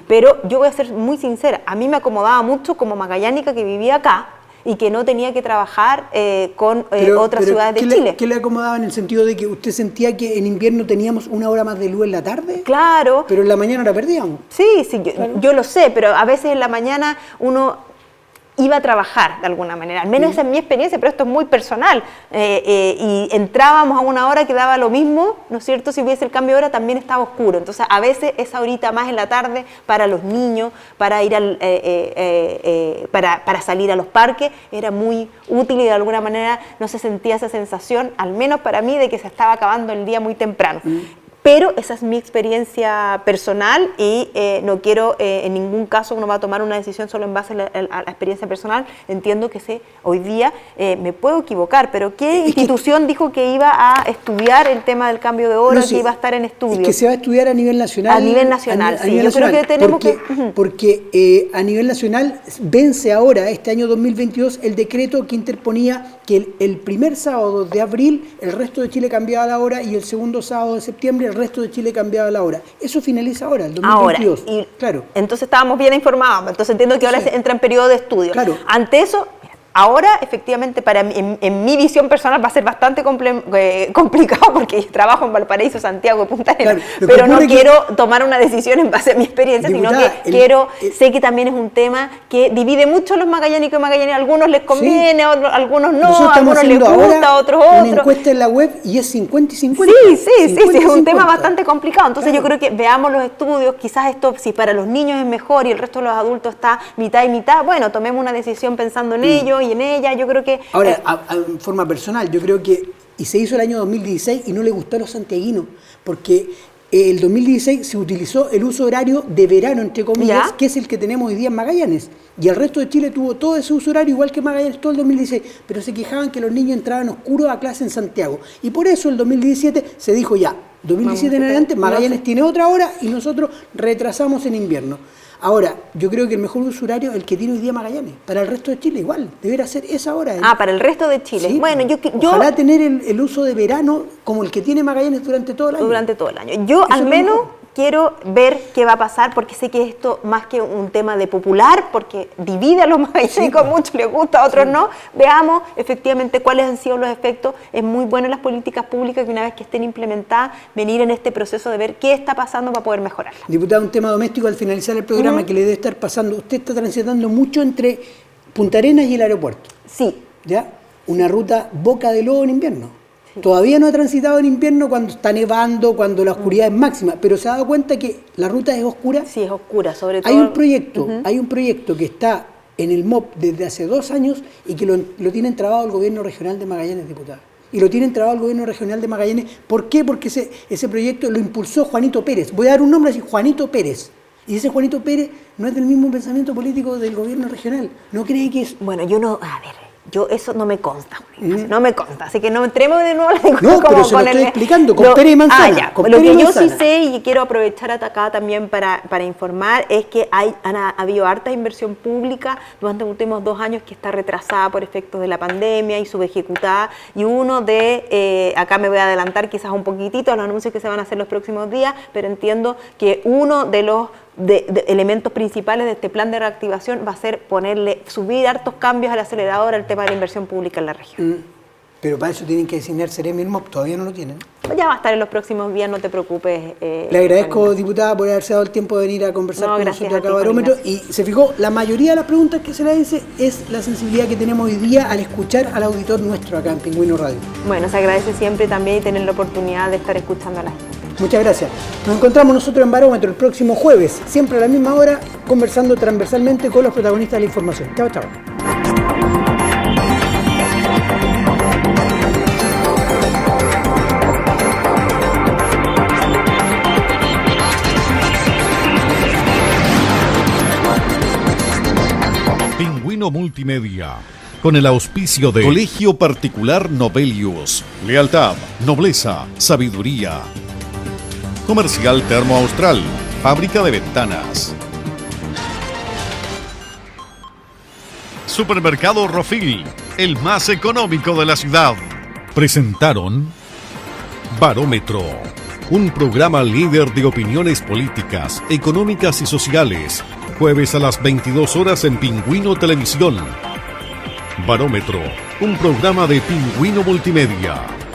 pero yo voy a ser muy sincera, a mí me acomodaba mucho como magallánica que vivía acá, y que no tenía que trabajar con otras ciudades de Chile. ¿Qué le acomodaba en el sentido de que usted sentía que en invierno teníamos una hora más de luz en la tarde? Claro. Pero en la mañana la perdíamos. Sí, yo lo sé, pero a veces en la mañana uno iba a trabajar de alguna manera, al menos esa es mi experiencia, pero esto es muy personal, y entrábamos a una hora que daba lo mismo, ¿no es cierto? Si hubiese el cambio de hora también estaba oscuro, entonces a veces esa horita más en la tarde para los niños, para ir para salir a los parques, era muy útil y de alguna manera no se sentía esa sensación, al menos para mí, de que se estaba acabando el día muy temprano. Pero esa es mi experiencia personal y no quiero, en ningún caso uno va a tomar una decisión solo en base a la experiencia personal. Entiendo que hoy día me puedo equivocar, pero ¿qué institución dijo que iba a estudiar el tema del cambio de hora, que iba a estar en estudio? Es que se va a estudiar a nivel nacional. A nivel nacional, sí. Yo creo que tenemos porque a nivel nacional vence ahora, este año 2022, el decreto que interponía que el primer sábado de abril el resto de Chile cambiaba la hora y el segundo sábado de septiembre el resto de Chile cambiaba la hora. Eso finaliza ahora, el 2022. Ahora, claro. Entonces estábamos bien informados, entonces entiendo que ahora se entra en periodo de estudio. Claro. Ante eso, ahora efectivamente para mí, en mi visión personal va a ser bastante complicado porque yo trabajo en Valparaíso, Santiago y Punta Arenas, pero no quiero tomar una decisión en base a mi experiencia, diputada, sino que sé que también es un tema que divide mucho a los magallánicos y magallánicas. A algunos les conviene, a algunos no, a algunos les gusta, a otros una encuesta en la web y es 50 y 50. Sí, es un tema bastante complicado. Entonces yo creo que veamos los estudios, quizás esto, si para los niños es mejor y el resto de los adultos está mitad y mitad, bueno, tomemos una decisión pensando en ello y en ella. Yo creo que... Ahora, en forma personal, yo creo que, y se hizo el año 2016 y no le gustó a los santiaguinos, porque el 2016 se utilizó el uso horario de verano, entre comillas, que es el que tenemos hoy día en Magallanes. Y el resto de Chile tuvo todo ese uso horario, igual que Magallanes, todo el 2016. Pero se quejaban que los niños entraban oscuros a clase en Santiago. Y por eso el 2017 se dijo ya, 2017 en adelante, Magallanes tiene otra hora y nosotros retrasamos en invierno. Ahora, yo creo que el mejor uso horario es el que tiene hoy día Magallanes. Para el resto de Chile igual, debería ser esa hora. Para el resto de Chile. Sí, bueno, ojalá tener el uso de verano como el que tiene Magallanes durante todo el año. Durante todo el año. Yo al menos quiero ver qué va a pasar, porque sé que esto, más que un tema de popular, porque divide a los magallánicos, muchos les gusta, a otros no, veamos efectivamente cuáles han sido los efectos. Es muy bueno las políticas públicas que una vez que estén implementadas, venir en este proceso de ver qué está pasando para poder mejorarla. Diputada, un tema doméstico al finalizar el programa que le debe estar pasando. Usted está transitando mucho entre Punta Arenas y el aeropuerto. Sí. ¿Ya? Una ruta boca de lobo en invierno. Todavía no ha transitado en invierno cuando está nevando, cuando la oscuridad es máxima, pero se ha dado cuenta que la ruta es oscura. Sí, es oscura, sobre todo. Hay un proyecto que está en el MOP desde hace 2 años y que lo tienen trabado el gobierno regional de Magallanes, diputada. Y lo tienen trabado el gobierno regional de Magallanes. ¿Por qué? Porque ese proyecto lo impulsó Juanito Pérez. Voy a dar un nombre así, Juanito Pérez. Y ese Juanito Pérez no es del mismo pensamiento político del gobierno regional. ¿No cree que es...? Bueno, yo no... A ver... eso no me consta, no me consta, así que no entremos de nuevo en la No, pero se lo estoy explicando, con pera y manzana. Lo que yo sí sé y quiero aprovechar acá también para informar es que ha habido harta inversión pública durante los últimos 2 años que está retrasada por efectos de la pandemia y subejecutada, y uno de, acá me voy a adelantar quizás un poquitito a los anuncios que se van a hacer los próximos días, pero entiendo que uno de los de elementos principales de este plan de reactivación va a ser subir hartos cambios al acelerador al tema de la inversión pública en la región. Pero para eso tienen que designar Seremi el MOP, todavía no lo tienen. Ya va a estar en los próximos días, no te preocupes. Le agradezco, diputada, por haberse dado el tiempo de venir a conversar con nosotros acá a Barómetro. Y se fijó, la mayoría de las preguntas que se le hace es la sensibilidad que tenemos hoy día al escuchar al auditor nuestro acá en Pingüino Radio. Bueno, se agradece siempre también y tener la oportunidad de estar escuchando a la gente. Muchas gracias. Nos encontramos nosotros en Barómetro el próximo jueves, siempre a la misma hora, conversando transversalmente con los protagonistas de la información. Chao, chao. Pingüino Multimedia, con el auspicio de Colegio Particular Novelius, lealtad, nobleza, sabiduría. Comercial Termo Austral, fábrica de ventanas. Supermercado Rofil, el más económico de la ciudad. Presentaron Barómetro, un programa líder de opiniones políticas, económicas y sociales. Jueves a las 22 horas en Pingüino Televisión. Barómetro, un programa de Pingüino Multimedia.